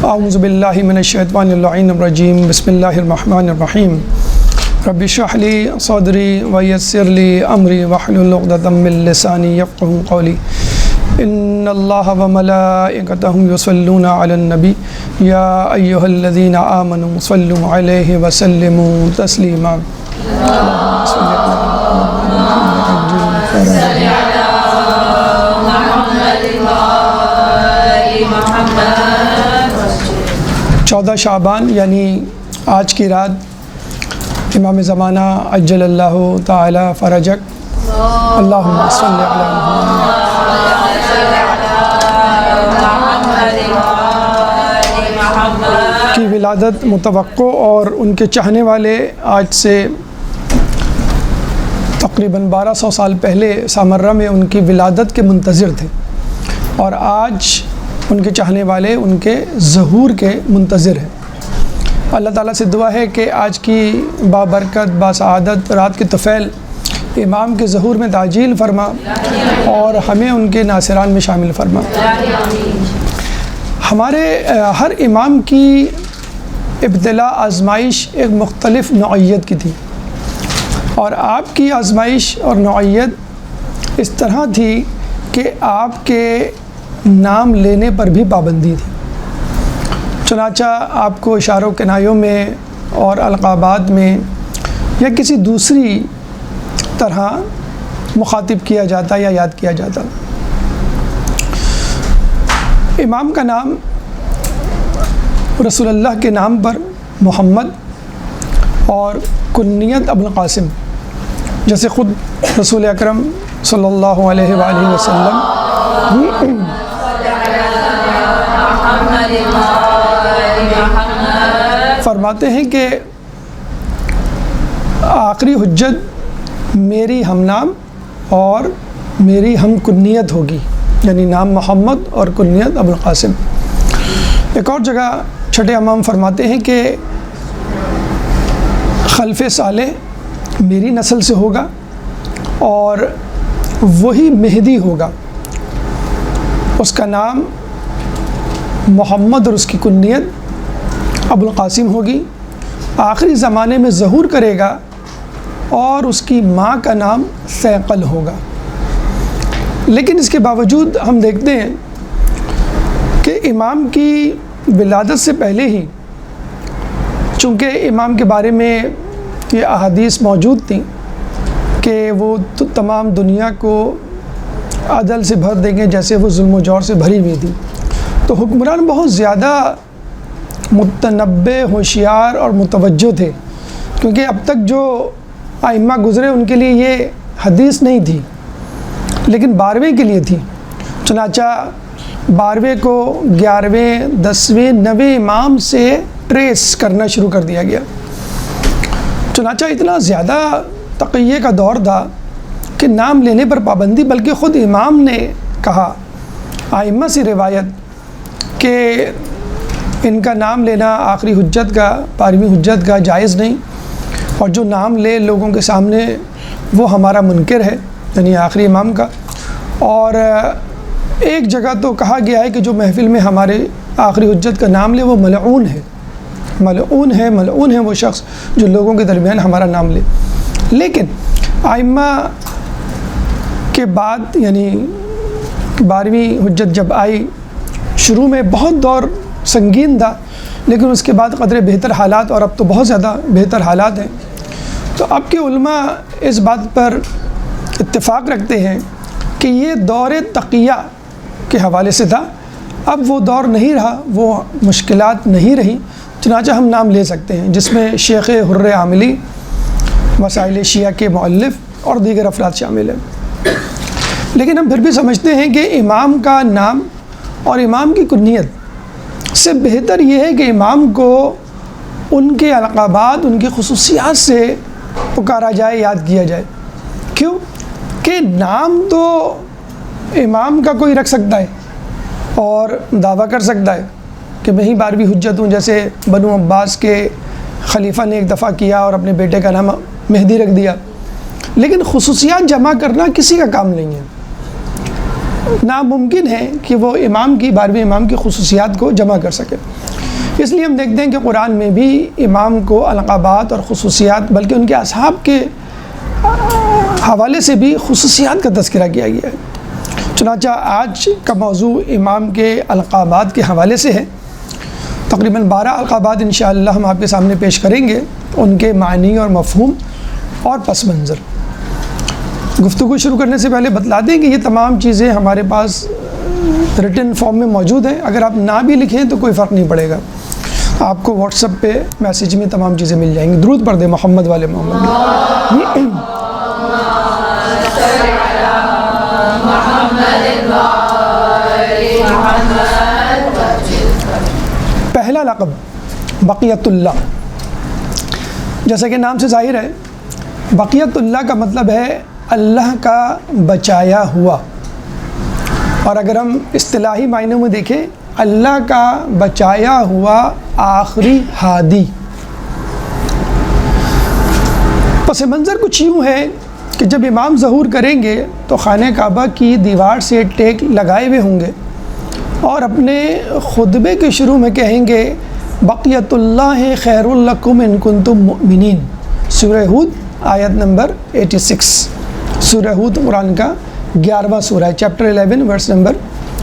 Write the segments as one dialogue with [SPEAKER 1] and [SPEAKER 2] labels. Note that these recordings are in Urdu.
[SPEAKER 1] اعوذ باللہ من الشیطان اللعین الرجیم بسم اللہ الرحمن الرحیم رب اشرح لی صدری ویسر لی امری واحلل عقدۃ من لسانی یفقہوا قولی ان اللہ وملائکتہ یصلون علی النبی یا ایہا الذین آمنوا صلوا علیہ وسلموا تسلیما چودہ شعبان یعنی آج کی رات امام زمانہ عجل اللہ تعالی فرجک اللہم صلی علی محمد کی ولادت متوقع اور ان کے چاہنے والے آج سے تقریباً 1200 سال پہلے سامرہ میں ان کی ولادت کے منتظر تھے، اور آج ان کے چاہنے والے ان کے ظہور کے منتظر ہیں۔ اللہ تعالیٰ سے دعا ہے کہ آج کی بابرکت باسعادت رات کے طفیل امام کے ظہور میں تعجیل فرما اور ہمیں ان کے ناصران میں شامل فرما۔ ہمارے ہر امام کی ابتلا آزمائش ایک مختلف نوعیت کی تھی، اور آپ کی آزمائش اور نوعیت اس طرح تھی کہ آپ کے نام لینے پر بھی پابندی تھی۔ چنانچہ آپ کو اشاروں کنایوں میں اور القابات میں یا کسی دوسری طرح مخاطب کیا جاتا یا یاد کیا جاتا۔ امام کا نام رسول اللہ کے نام پر محمد اور کنیت ابو القاسم، جیسے خود رسول اکرم صلی اللہ علیہ وآلہ وسلم فرماتے ہیں کہ آخری حجت میری ہم نام اور میری ہم کنیت ہوگی، یعنی نام محمد اور کنیت ابو القاسم۔ ایک اور جگہ چھٹے امام فرماتے ہیں کہ خلف صالح میری نسل سے ہوگا اور وہی مہدی ہوگا، اس کا نام محمد اور اس کی کنیت ابو القاسم ہوگی، آخری زمانے میں ظہور کرے گا اور اس کی ماں کا نام ثیقل ہوگا۔ لیکن اس کے باوجود ہم دیکھتے ہیں کہ امام کی ولادت سے پہلے ہی، چونکہ امام کے بارے میں یہ احادیث موجود تھیں کہ وہ تمام دنیا کو عدل سے بھر دیں گے جیسے وہ ظلم و جور سے بھری ہوئی تھی، تو حکمران بہت زیادہ متنبع، ہوشیار اور متوجہ تھے، کیونکہ اب تک جو ائمہ گزرے ان کے لیے یہ حدیث نہیں تھی، لیکن 12ویں کے لیے تھی۔ چنانچہ 12ویں کو 11ویں 10ویں 9ویں امام سے ٹریس کرنا شروع کر دیا گیا۔ چنانچہ اتنا زیادہ تقیہ کا دور تھا کہ نام لینے پر پابندی، بلکہ خود امام نے کہا، ائمہ سے روایت کہ ان کا نام لینا آخری حجت کا، 12ویں حجت کا جائز نہیں، اور جو نام لے لوگوں کے سامنے وہ ہمارا منکر ہے، یعنی آخری امام کا۔ اور ایک جگہ تو کہا گیا ہے کہ جو محفل میں ہمارے آخری حجت کا نام لے وہ ملعون ہے، ملعون ہے وہ شخص جو لوگوں کے درمیان ہمارا نام لے۔ لیکن ائمہ کے بعد، یعنی 12ویں حجت جب آئی، شروع میں بہت دور سنگین تھا، لیکن اس کے بعد قدرے بہتر حالات، اور اب تو بہت زیادہ بہتر حالات ہیں، تو اب کے علماء اس بات پر اتفاق رکھتے ہیں کہ یہ دور تقیہ کے حوالے سے تھا، اب وہ دور نہیں رہا، وہ مشکلات نہیں رہی، چنانچہ ہم نام لے سکتے ہیں، جس میں شیخ حر عاملی، مسائل شیعہ کے مؤلف اور دیگر افراد شامل ہیں۔ لیکن ہم پھر بھی سمجھتے ہیں کہ امام کا نام اور امام کی کنیت سے بہتر یہ ہے کہ امام کو ان کے القابات، ان کی خصوصیات سے پکارا جائے، یاد کیا جائے۔ کیوں کہ نام تو امام کا کوئی رکھ سکتا ہے اور دعویٰ کر سکتا ہے کہ میں ہی 12ویں حجت ہوں، جیسے بنو عباس کے خلیفہ نے ایک دفعہ کیا اور اپنے بیٹے کا نام مہدی رکھ دیا، لیکن خصوصیات جمع کرنا کسی کا کام نہیں ہے۔ ناممکن ہے کہ وہ امام کی 12ویں امام کی خصوصیات کو جمع کر سکے۔ اس لیے ہم دیکھتے ہیں کہ قرآن میں بھی امام کو القابات اور خصوصیات، بلکہ ان کے اصحاب کے حوالے سے بھی خصوصیات کا تذکرہ کیا گیا ہے۔ چنانچہ آج کا موضوع امام کے القابات کے حوالے سے ہے۔ تقریباً 12 القابات انشاءاللہ ہم آپ کے سامنے پیش کریں گے، ان کے معنی اور مفہوم اور پس منظر۔ گفتگو شروع کرنے سے پہلے بتلا دیں کہ یہ تمام چیزیں ہمارے پاس ریٹن فارم میں موجود ہیں، اگر آپ نہ بھی لکھیں تو کوئی فرق نہیں پڑے گا، آپ کو واٹس ایپ پہ میسیج میں تمام چیزیں مل جائیں گی۔ درود پڑھ دیں محمد والے محمد۔ پہلا لقب بقیت اللہ، جیسا کہ نام سے ظاہر ہے، بقیت اللہ کا مطلب ہے اللہ کا بچایا ہوا، اور اگر ہم اصطلاحی معنوں میں دیکھیں، اللہ کا بچایا ہوا آخری ہادی۔ پس منظر کچھ یوں ہے کہ جب امام ظہور کریں گے تو خانہ کعبہ کی دیوار سے ٹیک لگائے ہوئے ہوں گے اور اپنے خطبے کے شروع میں کہیں گے بقیت اللہ خیر لکم ان کنتم مؤمنین، سورہ ہود آیت نمبر 86۔ سورہ ہود قرآن کا 11واں سورہ ہے، چیپٹر 11 ورس نمبر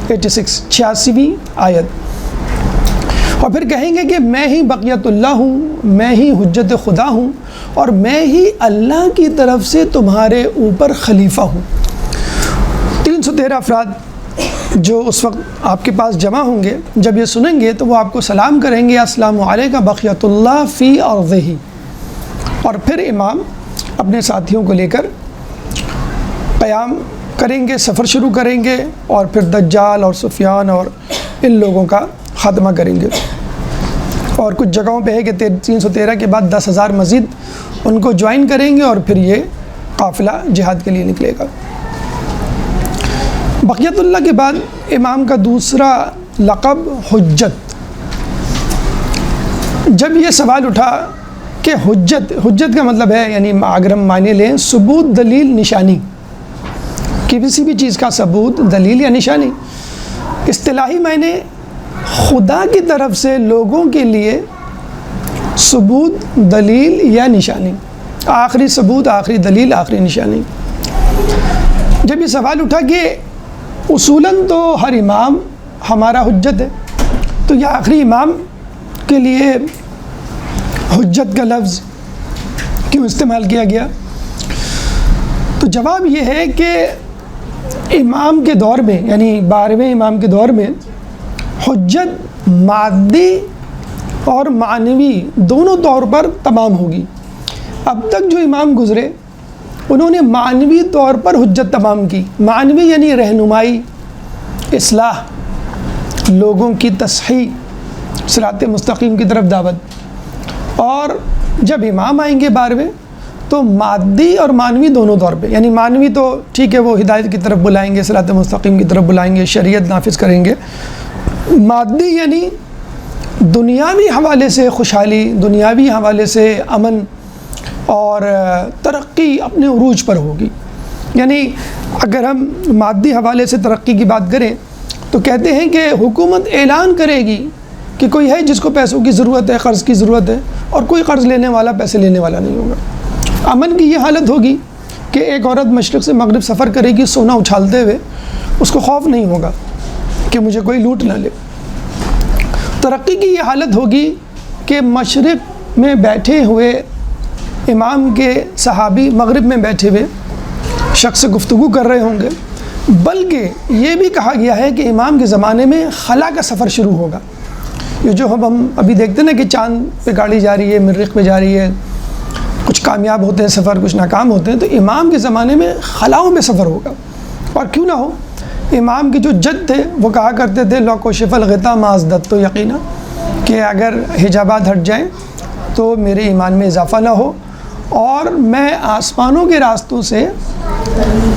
[SPEAKER 1] 86، 86ویں آیت۔ اور پھر کہیں گے کہ میں ہی بقیت اللہ ہوں، میں ہی حجت خدا ہوں، اور میں ہی اللہ کی طرف سے تمہارے اوپر خلیفہ ہوں۔ 313 افراد جو اس وقت آپ کے پاس جمع ہوں گے، جب یہ سنیں گے تو وہ آپ کو سلام کریں گے، السلام علیکم بقیت اللہ فی ارضہ۔ اور پھر امام اپنے ساتھیوں کو لے کر قیام کریں گے، سفر شروع کریں گے، اور پھر دجال اور سفیان اور ان لوگوں کا خاتمہ کریں گے۔ اور کچھ جگہوں پہ ہے کہ 313 کے بعد 10,000 مزید ان کو جوائن کریں گے، اور پھر یہ قافلہ جہاد کے لیے نکلے گا۔ بقیت اللہ کے بعد امام کا دوسرا لقب حجت۔ جب یہ سوال اٹھا کہ حجت کا مطلب ہے، یعنی اگر ہم معنی لیں، ثبوت، دلیل، نشانی، کسی بھی چیز کا ثبوت، دلیل یا نشانی۔ اصطلاحی معنی خدا کی طرف سے لوگوں کے لیے ثبوت، دلیل یا نشانی، آخری ثبوت، آخری دلیل، آخری نشانی۔ جب یہ سوال اٹھا کہ اصولاً تو ہر امام ہمارا حجت ہے، تو یہ آخری امام کے لیے حجت کا لفظ کیوں استعمال کیا گیا؟ تو جواب یہ ہے کہ امام کے دور میں، یعنی 12ویں امام کے دور میں، حجت مادی اور معنوی دونوں طور پر تمام ہوگی۔ اب تک جو امام گزرے انہوں نے معنوی طور پر حجت تمام کی، معنوی یعنی رہنمائی، اصلاح، لوگوں کی تصحیح، صراط مستقیم کی طرف دعوت۔ اور جب امام آئیں گے 12ویں تو مادی اور معنوی دونوں طور پہ، یعنی معنوی تو ٹھیک ہے، وہ ہدایت کی طرف بلائیں گے، صراط مستقیم کی طرف بلائیں گے، شریعت نافذ کریں گے۔ مادی یعنی دنیاوی حوالے سے خوشحالی، دنیاوی حوالے سے امن اور ترقی اپنے عروج پر ہوگی۔ یعنی اگر ہم مادی حوالے سے ترقی کی بات کریں تو کہتے ہیں کہ حکومت اعلان کرے گی کہ کوئی ہے جس کو پیسوں کی ضرورت ہے، قرض کی ضرورت ہے، اور کوئی قرض لینے والا، پیسے لینے والا نہیں ہوگا۔ امن کی یہ حالت ہوگی کہ ایک عورت مشرق سے مغرب سفر کرے گی سونا اچھالتے ہوئے، اس کو خوف نہیں ہوگا کہ مجھے کوئی لوٹ نہ لے۔ ترقی کی یہ حالت ہوگی کہ مشرق میں بیٹھے ہوئے امام کے صحابی مغرب میں بیٹھے ہوئے شخص سے گفتگو کر رہے ہوں گے، بلکہ یہ بھی کہا گیا ہے کہ امام کے زمانے میں خلا کا سفر شروع ہوگا۔ یہ جو ہم ابھی دیکھتے ہیں نا کہ چاند پہ گاڑی جا رہی ہے، مریخ پہ جا رہی ہے، کچھ کامیاب ہوتے ہیں سفر، کچھ ناکام ہوتے ہیں، تو امام کے زمانے میں خلاؤں میں سفر ہوگا۔ اور کیوں نہ ہو، امام کے جو جد تھے وہ کہا کرتے تھے لو کشف الغطا ما ازددت، تو یقینا کہ اگر حجابات ہٹ جائیں تو میرے ایمان میں اضافہ نہ ہو، اور میں آسمانوں کے راستوں سے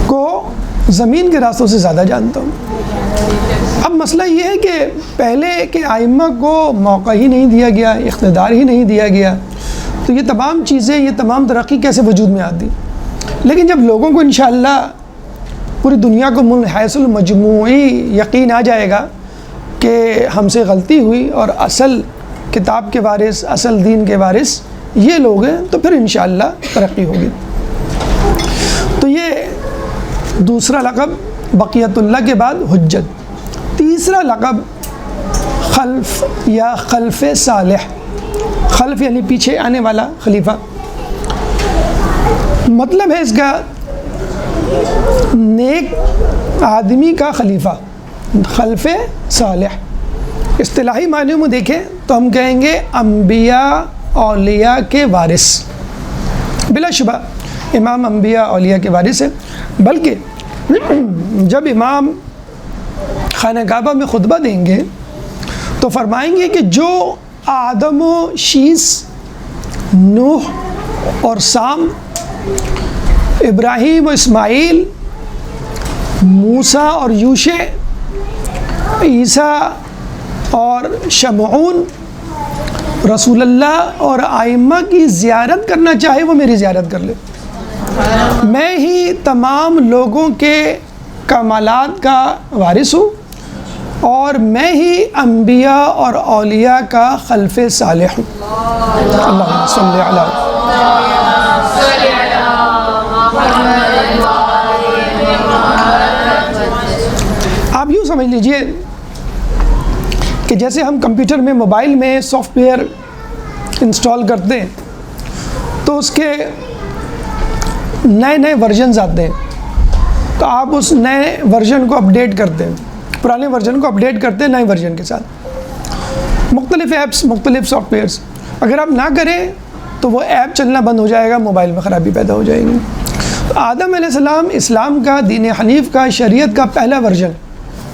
[SPEAKER 1] کو زمین کے راستوں سے زیادہ جانتا ہوں۔ اب مسئلہ یہ ہے کہ پہلے کے ائمہ کو موقع ہی نہیں دیا گیا، اقتدار ہی نہیں دیا گیا، تو یہ تمام چیزیں، یہ تمام ترقی کیسے وجود میں آتی؟ لیکن جب لوگوں کو انشاءاللہ پوری دنیا کو من حیث المجموعی یقین آ جائے گا کہ ہم سے غلطی ہوئی اور اصل کتاب کے وارث، اصل دین کے وارث یہ لوگ ہیں، تو پھر انشاءاللہ ترقی ہوگی۔ تو یہ دوسرا لقب بقیت اللہ کے بعد حجت۔ تیسرا لقب خلف یا خلف صالح، خلف یعنی پیچھے آنے والا خلیفہ، مطلب ہے اس کا نیک آدمی کا خلیفہ، خلف صالح۔ اصطلاحی معنی میں دیکھیں تو ہم کہیں گے انبیاء اولیاء کے وارث۔ بلا شبہ امام انبیاء اولیاء کے وارث ہیں، بلکہ جب امام خانہ کعبہ میں خطبہ دیں گے تو فرمائیں گے کہ جو آدم و شیس، نوح اور سام، ابراہیم و اسماعیل، موسیٰ اور یوشع، عیسیٰ اور شمعون، رسول اللہ اور ائمہ کی زیارت کرنا چاہے وہ میری زیارت کر لے۔ میں ہی تمام لوگوں کے کمالات کا وارث ہوں اور میں ہی انبیاء اور اولیاء کا خلف صالح ہوں۔ اللہم صلی علی آپ یوں سمجھ لیجئے کہ جیسے ہم کمپیوٹر میں، موبائل میں سافٹ ویئر انسٹال کرتے ہیں تو اس کے نئے نئے ورژنز آتے ہیں، تو آپ اس نئے ورژن کو اپڈیٹ کرتے ہیں، پرانے ورژن کو اپڈیٹ کرتے ہیں نئے ورژن کے ساتھ، مختلف ایپس، مختلف سافٹ ویئرس۔ اگر آپ نہ کریں تو وہ ایپ چلنا بند ہو جائے گا، موبائل میں خرابی پیدا ہو جائے گی۔ آدم علیہ السلام اسلام کا، دین حنیف کا، شریعت کا پہلا ورژن،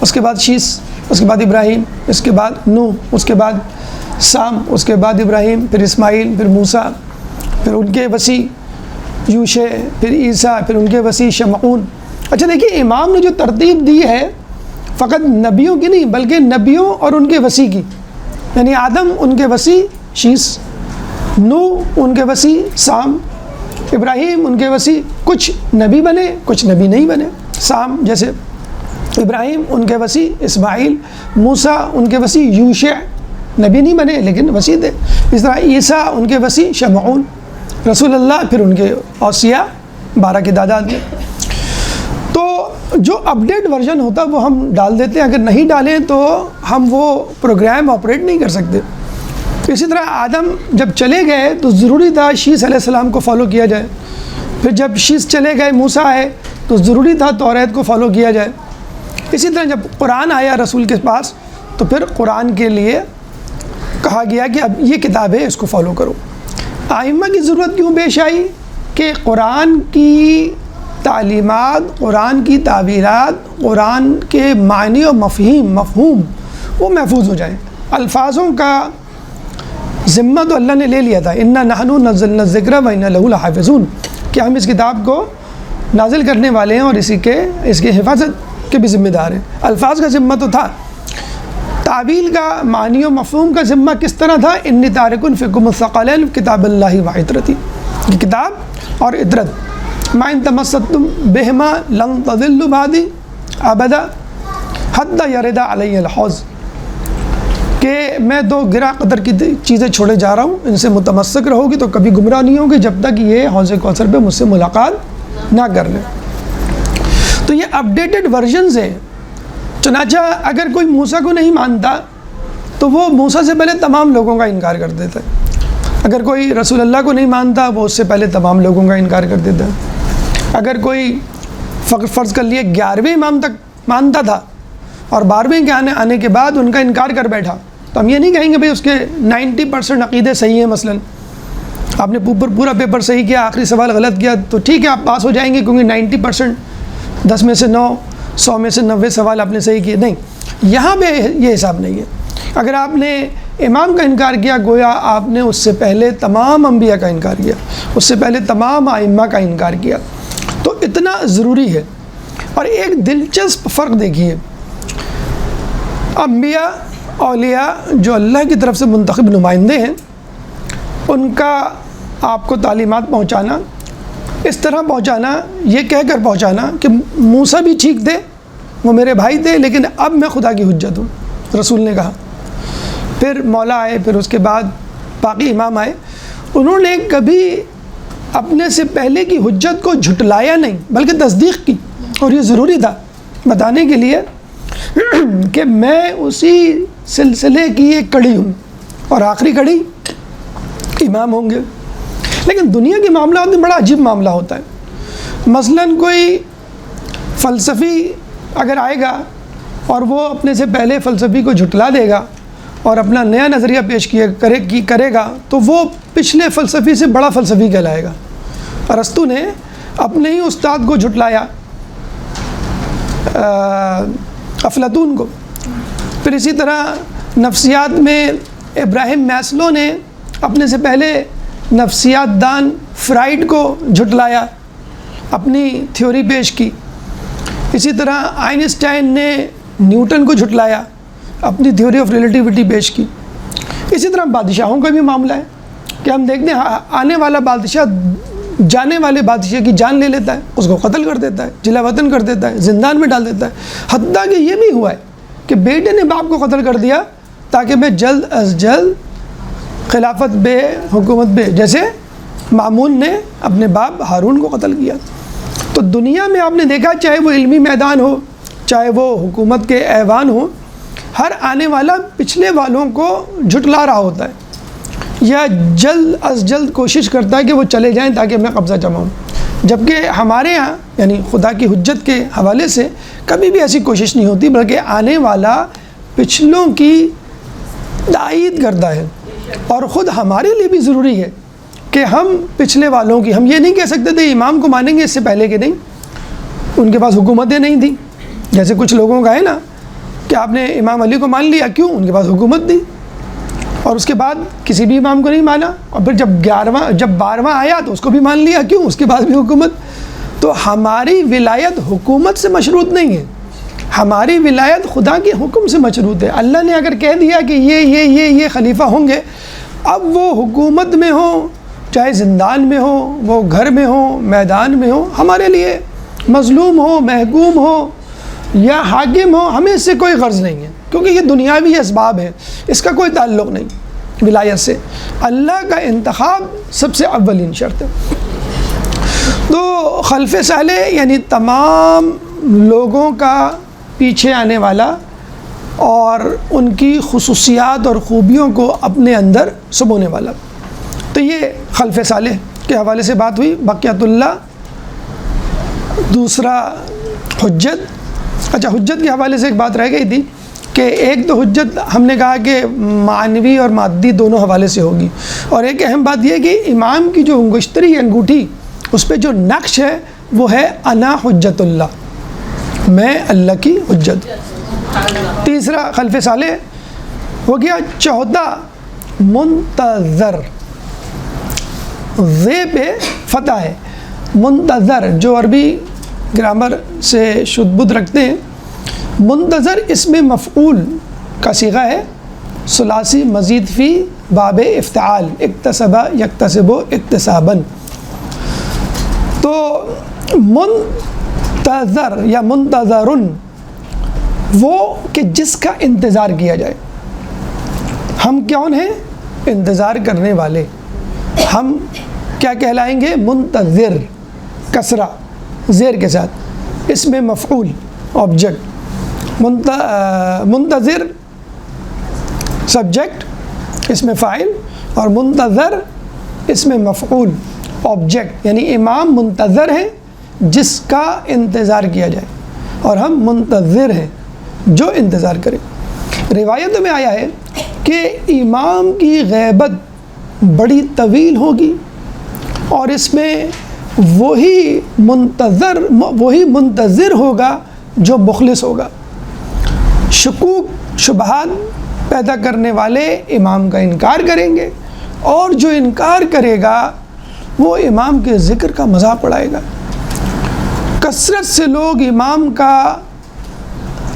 [SPEAKER 1] اس کے بعد شیس، اس کے بعد ابراہیم، اس کے بعد نوح، اس کے بعد سام، اس کے بعد ابراہیم، پھر اسماعیل، پھر موسیٰ، پھر ان کے وسیع یوشع، پھر عیسیٰ، پھر ان کے وسیع شمعون۔ اچھا دیکھیے امام نے جو ترتیب دی ہے فقط نبیوں کی نہیں بلکہ نبیوں اور ان کے وسیع کی، یعنی آدم ان کے وسیع شیس، نوح ان کے وسیع سام، ابراہیم ان کے وسیع، کچھ نبی بنے کچھ نبی نہیں بنے، سام جیسے ابراہیم ان کے وسیع اسماعیل، موسیٰ ان کے وسیع یوشع، نبی نہیں بنے لیکن وسیع تھے، اس طرح عیسیٰ ان کے وسیع شمعون، رسول اللہ پھر ان کے اوصیاء 12 کے تعداد میں۔ تو جو اپڈیٹ ورژن ہوتا ہے وہ ہم ڈال دیتے ہیں، اگر نہیں ڈالیں تو ہم وہ پروگرام آپریٹ نہیں کر سکتے۔ اسی طرح آدم جب چلے گئے تو ضروری تھا شیس علیہ السلام کو فالو کیا جائے، پھر جب شیس چلے گئے موسیٰ آئے تو ضروری تھا توریت کو فالو کیا جائے۔ اسی طرح جب قرآن آیا رسول کے پاس تو پھر قرآن کے لیے کہا گیا کہ اب یہ کتاب ہے اس کو فالو کرو۔ ائمہ کی ضرورت کیوں پیش آئی کہ قرآن کی تعلیمات، قرآن کی تعبیرات، قرآن کے معنی و مفہوم وہ محفوظ ہو جائیں۔ الفاظوں کا ذمہ تو اللہ نے لے لیا تھا، انا نحن نزلنا الذکر و انا لہ لحافظون، کہ ہم اس کتاب کو نازل کرنے والے ہیں اور اس کی حفاظت کے بھی ذمہ دار ہیں۔ الفاظ کا ذمہ تو تھا، تعویل کا، معنی و مفہوم کا ذمہ کس طرح تھا؟ انی تارک فیکم الثقلین کتاب اللہ و عطرتی، یہ کتاب اور عطرت، ما ان تمسکتم بہما لن تضلوا بعدی ابدا حتی یرد علی الحوض، کہ میں دو گرا قدر کی چیزیں چھوڑے جا رہا ہوں، ان سے متمسک رہو گی تو کبھی گمراہ نہیں ہوگی جب تک یہ حوض کوثر پہ مجھ سے ملاقات نہ کر لیں۔ تو یہ اپڈیٹڈ ورژنز ہیں۔ چنانچہ اگر کوئی موسیٰ کو نہیں مانتا تو وہ موسیٰ سے پہلے تمام لوگوں کا انکار کر دیتا ہے، اگر کوئی رسول اللہ کو نہیں مانتا وہ اس سے پہلے تمام لوگوں کا انکار کر دیتا ہے، اگر کوئی فرض کر لیے 11ویں امام تک مانتا تھا اور 12ویں کے آنے کے بعد ان کا انکار کر بیٹھا تو ہم یہ نہیں کہیں گے بھئی اس کے 90% عقیدے صحیح ہیں، مثلا آپ نے پورا پیپر صحیح کیا، آخری سوال غلط کیا تو ٹھیک ہے آپ پاس ہو جائیں گے کیونکہ 90%، 10 میں سے 9، 100 میں سے 90 سوال آپ نے صحیح کیے۔ نہیں، یہاں پہ یہ حساب نہیں ہے۔ اگر آپ نے امام کا انکار کیا گویا آپ نے اس سے پہلے تمام انبیاء کا انکار کیا، اس سے پہلے تمام ائمہ کا انکار کیا، تو اتنا ضروری ہے۔ اور ایک دلچسپ فرق دیکھیے، انبیاء اولیاء جو اللہ کی طرف سے منتخب نمائندے ہیں ان کا آپ کو تعلیمات پہنچانا، اس طرح پہنچانا، یہ کہہ کر پہنچانا کہ موسیٰ بھی ٹھیک تھے، وہ میرے بھائی تھے لیکن اب میں خدا کی حجت ہوں، رسول نے کہا پھر مولا آئے، پھر اس کے بعد باقی امام آئے، انہوں نے کبھی اپنے سے پہلے کی حجت کو جھٹلایا نہیں بلکہ تصدیق کی، اور یہ ضروری تھا بتانے کے لیے کہ میں اسی سلسلے کی ایک کڑی ہوں اور آخری کڑی امام ہوں گے۔ لیکن دنیا کے معاملات میں بڑا عجیب معاملہ ہوتا ہے۔ مثلاً کوئی فلسفی اگر آئے گا اور وہ اپنے سے پہلے فلسفی کو جھٹلا دے گا اور اپنا نیا نظریہ پیش کرے گا تو وہ پچھلے فلسفی سے بڑا فلسفی کہلائے گا۔ ارسطو نے اپنے ہی استاد کو جھٹلایا، افلاطون کو۔ پھر اسی طرح نفسیات میں ابراہیم میسلو نے اپنے سے پہلے نفسیات دان فرائڈ کو جھٹلایا، اپنی تھیوری پیش کی۔ اسی طرح آئنسٹائن نے نیوٹن کو جھٹلایا، اپنی تھیوری آف ریلیٹیوٹی پیش کی۔ اسی طرح بادشاہوں کا بھی معاملہ ہے کہ ہم دیکھتے ہیں آنے والا بادشاہ جانے والے بادشاہ کی جان لے لیتا ہے، اس کو قتل کر دیتا ہے، جلا وطن کر دیتا ہے، زندان میں ڈال دیتا ہے۔ حتیٰ کہ یہ بھی ہوا ہے کہ بیٹے نے باپ کو قتل کر دیا تاکہ میں جلد از جلد خلافت بے، حکومت بے، جیسے مامون نے اپنے باپ ہارون کو قتل کیا۔ تو دنیا میں آپ نے دیکھا، چاہے وہ علمی میدان ہو، چاہے وہ حکومت کے ایوان ہو، ہر آنے والا پچھلے والوں کو جھٹلا رہا ہوتا ہے یا جلد از جلد کوشش کرتا ہے کہ وہ چلے جائیں تاکہ میں قبضہ جماؤں۔ جبکہ ہمارے ہاں یعنی خدا کی حجت کے حوالے سے کبھی بھی ایسی کوشش نہیں ہوتی، بلکہ آنے والا پچھلوں کی تائید کرتا ہے۔ اور خود ہمارے لیے بھی ضروری ہے کہ ہم پچھلے والوں کی، ہم یہ نہیں کہہ سکتے تھے امام کو مانیں گے اس سے پہلے کے نہیں، ان کے پاس حکومتیں نہیں تھیں۔ جیسے کچھ لوگوں کا ہے نا کہ آپ نے امام علی کو مان لیا، کیوں؟ ان کے پاس حکومت تھی، اور اس کے بعد کسی بھی امام کو نہیں مانا، اور پھر جب 12واں آیا تو اس کو بھی مان لیا، کیوں؟ اس کے پاس بھی حکومت۔ تو ہماری ولایت حکومت سے مشروط نہیں ہے، ہماری ولایت خدا کے حکم سے مشروط ہے۔ اللہ نے اگر کہہ دیا کہ یہ خلیفہ ہوں گے، اب وہ حکومت میں ہوں، چاہے زندان میں ہو، وہ گھر میں ہو، میدان میں ہو، ہمارے لیے مظلوم ہو، محکوم ہو یا حاکم ہو، ہمیں اس سے کوئی غرض نہیں ہے، کیونکہ یہ دنیاوی اسباب ہے، اس کا کوئی تعلق نہیں ولایت سے۔ اللہ کا انتخاب سب سے اولین شرط ہے۔ تو خلف صالح یعنی تمام لوگوں کا پیچھے آنے والا اور ان کی خصوصیات اور خوبیوں کو اپنے اندر سمونے والا۔ تو یہ خلف صالح کے حوالے سے بات ہوئی۔ بقیت اللہ، دوسرا حجت۔ اچھا، حجت کے حوالے سے ایک بات رہ گئی تھی کہ ایک تو حجت ہم نے کہا کہ معنوی اور مادی دونوں حوالے سے ہوگی، اور ایک اہم بات یہ کہ امام کی جو انگشتری انگوٹھی اس پہ جو نقش ہے وہ ہے انا حجت اللہ، میں اللہ کی حجت۔ تیسرا خلف صالح ہو گیا۔ چوتھا منتظر، زے پہ فتح ہے، منتظر، جو عربی گرامر سے شد بدھ رکھتے ہیں۔ منتظر اسم مفعول کا صیغہ ہے، ثلاثی مزید فی باب افتعال، اکتسب یکتسب اکتسابا۔ تو منتظر یا منتظرن، وہ کہ جس کا انتظار کیا جائے۔ ہم کون ہیں؟ انتظار کرنے والے۔ ہم کیا کہلائیں گے؟ منتظر، کسرہ زیر کے ساتھ، اس میں مفعول آبجیکٹ، منتظر سبجیکٹ، اس میں فاعل، اور منتظر اس میں مفعول آبجیکٹ، یعنی امام منتظر ہے جس کا انتظار کیا جائے، اور ہم منتظر ہیں جو انتظار کرے۔ روایتوں میں آیا ہے کہ امام کی غیبت بڑی طویل ہوگی، اور اس میں وہی منتظر ہوگا جو مخلص ہوگا۔ شکوک شبہات پیدا کرنے والے امام کا انکار کریں گے، اور جو انکار کرے گا وہ امام کے ذکر کا مذاق اڑائے گا۔ کثرت سے لوگ امام کا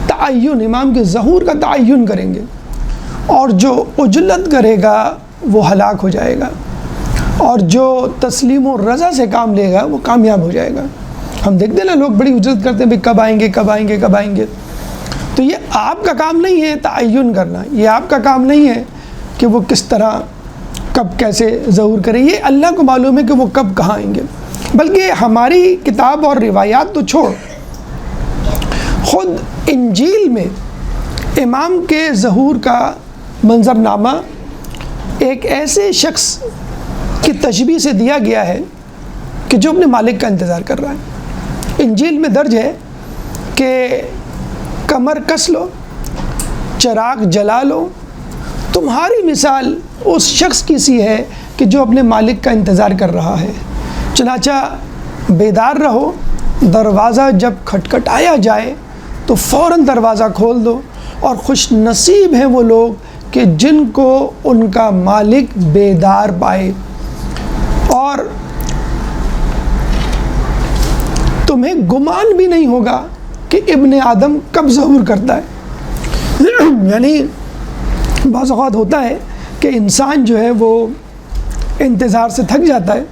[SPEAKER 1] تعین، امام کے ظہور کا تعین کریں گے، اور جو عجلت کرے گا وہ ہلاک ہو جائے گا، اور جو تسلیم و رضا سے کام لے گا وہ کامیاب ہو جائے گا۔ ہم دیکھتے ہیں نا، لوگ بڑی عجلت کرتے ہیں، بھائی کب آئیں گے کب آئیں گے کب آئیں گے۔ تو یہ آپ کا کام نہیں ہے تعین کرنا، یہ آپ کا کام نہیں ہے کہ وہ کس طرح کب کیسے ظہور کرے، یہ اللہ کو معلوم ہے کہ وہ کب کہاں آئیں گے۔ بلکہ ہماری کتاب اور روایات تو چھوڑ، خود انجیل میں امام کے ظہور کا منظرنامہ ایک ایسے شخص کی تشبیہ سے دیا گیا ہے کہ جو اپنے مالک کا انتظار کر رہا ہے۔ انجیل میں درج ہے کہ کمر کس لو، چراغ جلا لو، تمہاری مثال اس شخص کی سی ہے کہ جو اپنے مالک کا انتظار کر رہا ہے، چنانچہ بیدار رہو، دروازہ جب کھٹکھٹایا جائے تو فوراً دروازہ کھول دو، اور خوش نصیب ہیں وہ لوگ کہ جن کو ان کا مالک بیدار پائے۔ اور تمہیں گمان بھی نہیں ہوگا کہ ابن آدم کب ظہور کرتا ہے۔ یعنی بعض اوقات ہوتا ہے کہ انسان جو ہے وہ انتظار سے تھک جاتا ہے،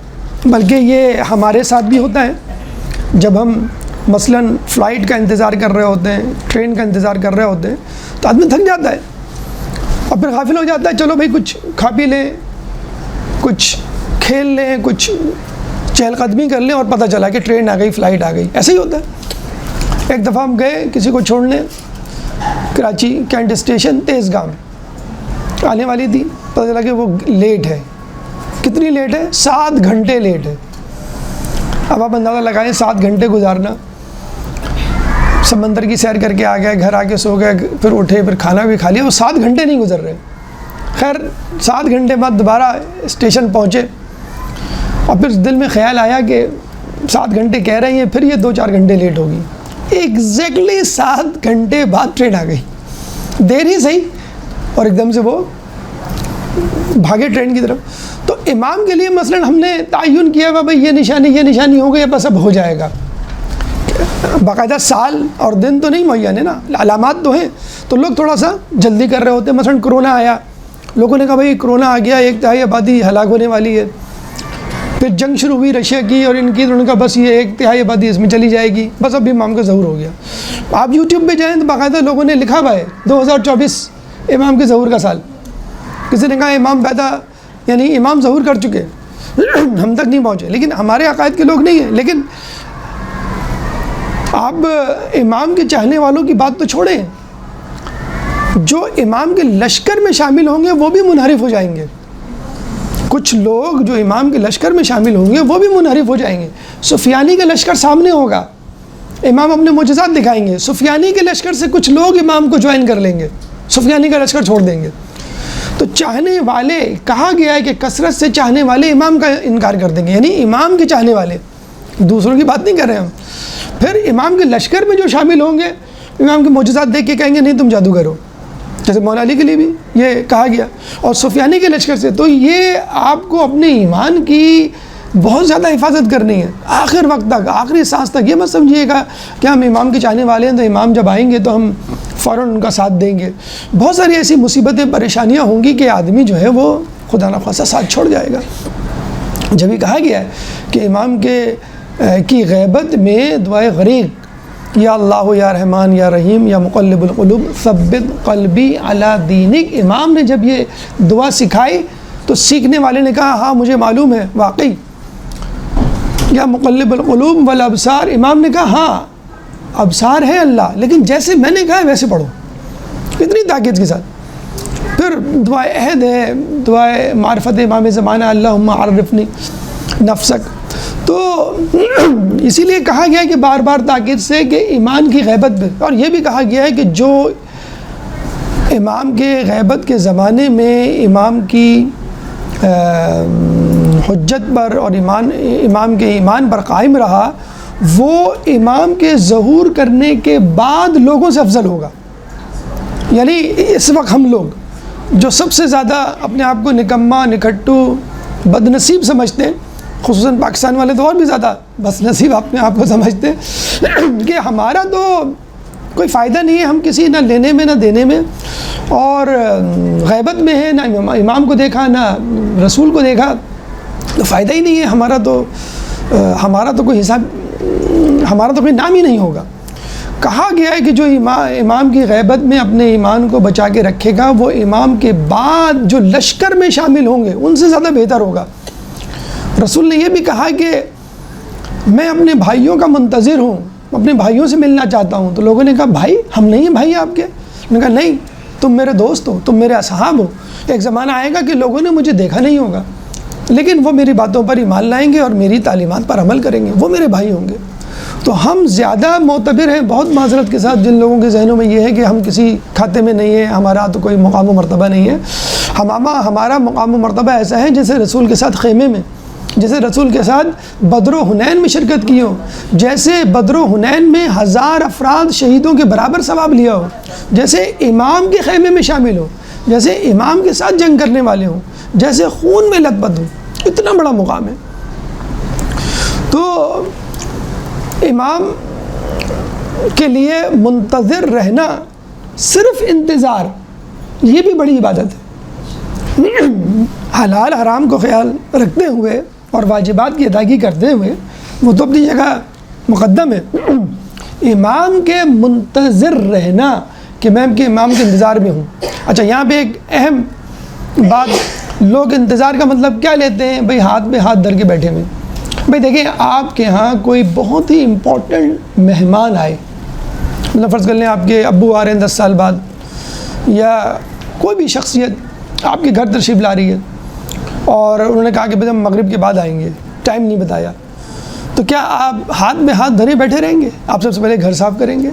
[SPEAKER 1] بلکہ یہ ہمارے ساتھ بھی ہوتا ہے جب ہم مثلاً فلائٹ کا انتظار کر رہے ہوتے ہیں، ٹرین کا انتظار کر رہے ہوتے ہیں تو آدمی تھک جاتا ہے اور پھر غافل ہو جاتا ہے، چلو بھائی کچھ کھا پی لیں، کچھ کھیل لیں، کچھ چہل قدمی کر لیں، اور پتہ چلا کہ ٹرین آ گئی، فلائٹ آ گئی۔ ایسے ہی ہوتا ہے۔ ایک دفعہ ہم گئے کسی کو چھوڑنے کراچی کینٹ اسٹیشن، تیز گام آنے والی تھی، پتہ چلا کہ وہ لیٹ ہے۔ کتنی لیٹ ہے؟ 7 گھنٹے لیٹ ہے۔ اب آپ اندازہ لگائیں 7 گھنٹے گزارنا، سمندر کی سیر کر کے آ گئے، گھر آ کے سو گئے، پھر اٹھے، پھر کھانا بھی کھا لیا، وہ 7 گھنٹے نہیں گزر رہے۔ خیر 7 گھنٹے بعد دوبارہ اسٹیشن پہنچے، اور پھر دل میں خیال آیا کہ 7 گھنٹے کہہ رہے ہیں، پھر یہ 2-4 گھنٹے لیٹ ہوگی۔ ایگزیکٹلی 7 گھنٹے بعد ٹرین آ گئی، دیر ہی صحیح، اور ایک دم سے وہ بھاگے ٹرین کی طرف۔ تو امام کے لیے مثلاً ہم نے تعین کیا ہوا بھائی یہ نشانی ہو گئی، بس اب ہو جائے گا۔ باقاعدہ سال اور دن تو نہیں معین ہے نا، علامات تو ہیں، تو لوگ تھوڑا سا جلدی کر رہے ہوتے ہیں۔ مثلاً کرونا آیا، لوگوں نے کہا بھائی کرونا آ گیا، 1/3 آبادی ہلاک ہونے والی ہے۔ پھر جنگ شروع ہوئی رشیا کی اور ان کی، تو انہوں نے کہا بس یہ 1/3 آبادی اس میں چلی جائے گی، بس اب امام کا ظہور ہو گیا۔ آپ یوٹیوب پہ جائیں تو باقاعدہ لوگوں نے لکھا ہوا ہے 2024 امام کے ظہور کا سال۔ کسی نے کہا امام پیدا، یعنی امام ظہور کر چکے، ہم تک نہیں پہنچے، لیکن ہمارے عقائد کے لوگ نہیں ہیں۔ لیکن آپ امام کے چاہنے والوں کی بات تو چھوڑیں، جو امام کے لشکر میں شامل ہوں گے وہ بھی منحرف ہو جائیں گے۔ کچھ لوگ جو امام کے لشکر میں شامل ہوں گے وہ بھی منحرف ہو جائیں گے۔ سفیانی کا لشکر سامنے ہوگا، امام اپنے معجزات دکھائیں گے، سفیانی کے لشکر سے کچھ لوگ امام کو جوائن کر لیں گے، سفیانی کا لشکر چھوڑ دیں گے۔ تو چاہنے والے، کہا گیا ہے کہ کثرت سے چاہنے والے امام کا انکار کر دیں گے، یعنی امام کے چاہنے والے، دوسروں کی بات نہیں کر رہے ہم۔ پھر امام کے لشکر میں جو شامل ہوں گے، امام کے معجزات دیکھ کے کہیں گے نہیں تم جادوگر ہو، جیسے مولا علی کے لیے بھی یہ کہا گیا، اور سفیانی کے لشکر سے۔ تو یہ آپ کو اپنے ایمان کی بہت زیادہ حفاظت کرنی ہے، آخر وقت تک، آخری سانس تک۔ یہ مت سمجھیے گا کہ ہم امام کے چاہنے والے ہیں تو امام جب آئیں گے تو ہم فوراً ان کا ساتھ دیں گے۔ بہت ساری ایسی مصیبتیں، پریشانیاں ہوں گی کہ آدمی جو ہے وہ خدا نخواستہ ساتھ چھوڑ جائے گا۔ جب یہ کہا گیا ہے کہ امام کی غیبت میں دعائے غریق، یا اللہ یا رحمان یا رحیم یا مقلب القلوب ثبت قلبی علی دینک، امام نے جب یہ دعا سکھائی تو سیکھنے والے نے کہا ہاں مجھے معلوم ہے، واقعی یا مقلب القلوب والابصار، امام نے کہا ہاں ابصار ہے اللہ، لیکن جیسے میں نے کہا ہے ویسے پڑھو، اتنی تاکید کے ساتھ۔ پھر دعائے عہد ہے، دعائے معرفت امام زمانہ، اللہم عرفنی نفسک۔ تو اسی لیے کہا گیا ہے کہ بار بار تاکید سے کہ ایمان کی غیبت پہ، اور یہ بھی کہا گیا ہے کہ جو امام کے غیبت کے زمانے میں امام کی حجت پر اور امام کے ایمان پر قائم رہا، وہ امام کے ظہور کرنے کے بعد لوگوں سے افضل ہوگا۔ یعنی اس وقت ہم لوگ جو سب سے زیادہ اپنے آپ کو نکما، نکھٹو، بد نصیب سمجھتے ہیں، خصوصاً پاکستان والے تو اور بھی زیادہ بد نصیب اپنے آپ کو سمجھتے ہیں کہ ہمارا تو کوئی فائدہ نہیں ہے، ہم کسی نہ لینے میں نہ دینے میں، اور غیبت میں ہے، نہ امام کو دیکھا نہ رسول کو دیکھا، تو فائدہ ہی نہیں ہے، ہمارا تو کوئی حساب، ہمارا تو کوئی نام ہی نہیں ہوگا۔ کہا گیا ہے کہ جو امام کی غیبت میں اپنے ایمان کو بچا کے رکھے گا وہ امام کے بعد جو لشکر میں شامل ہوں گے ان سے زیادہ بہتر ہوگا۔ رسول نے یہ بھی کہا کہ میں اپنے بھائیوں کا منتظر ہوں، اپنے بھائیوں سے ملنا چاہتا ہوں۔ تو لوگوں نے کہا بھائی ہم نہیں ہیں بھائی آپ کے؟ انہوں نے کہا نہیں، تم میرے دوست ہو، تم میرے اصحاب ہو۔ ایک زمانہ آئے گا کہ لوگوں نے مجھے دیکھا نہیں ہوگا لیکن وہ میری باتوں پر ایمان لائیں گے اور میری تعلیمات پر عمل کریں گے، وہ میرے بھائی ہوں گے۔ تو ہم زیادہ معتبر ہیں، بہت معذرت کے ساتھ جن لوگوں کے ذہنوں میں یہ ہے کہ ہم کسی کھاتے میں نہیں ہیں، ہمارا تو کوئی مقام و مرتبہ نہیں ہے۔ ہمارا مقام و مرتبہ ایسا ہے جیسے رسول کے ساتھ خیمے میں، جیسے رسول کے ساتھ بدر و حنین میں شرکت کی ہو، جیسے بدر و حنین میں 1000 افراد شہیدوں کے برابر ثواب لیا ہو، جیسے امام کے خیمے میں شامل ہو، جیسے امام کے ساتھ جنگ کرنے والے ہوں، جیسے خون میں لت پت ہوں۔ اتنا بڑا مقام ہے۔ تو امام کے لیے منتظر رہنا، صرف انتظار، یہ بھی بڑی عبادت ہے۔ حلال حرام کو خیال رکھتے ہوئے اور واجبات کی ادائیگی کرتے ہوئے وہ تو اپنی جگہ مقدم ہے۔ امام کے منتظر رہنا کہ میں کہ امام کے انتظار میں ہوں۔ اچھا، یہاں پہ ایک اہم بات، لوگ انتظار کا مطلب کیا لیتے ہیں؟ بھئی ہاتھ میں ہاتھ دھر کے بیٹھے ہوئے۔ بھئی دیکھیں، آپ کے ہاں کوئی بہت ہی امپورٹنٹ مہمان آئے، مطلب فرض کر لیں آپ کے ابو آ رہے ہیں 10 سال بعد، یا کوئی بھی شخصیت آپ کے گھر تشریف لا رہی ہے اور انہوں نے کہا کہ بھئی ہم مغرب کے بعد آئیں گے، ٹائم نہیں بتایا، تو کیا آپ ہاتھ میں ہاتھ دھرے بیٹھے رہیں گے؟ آپ سب سے پہلے گھر صاف کریں گے،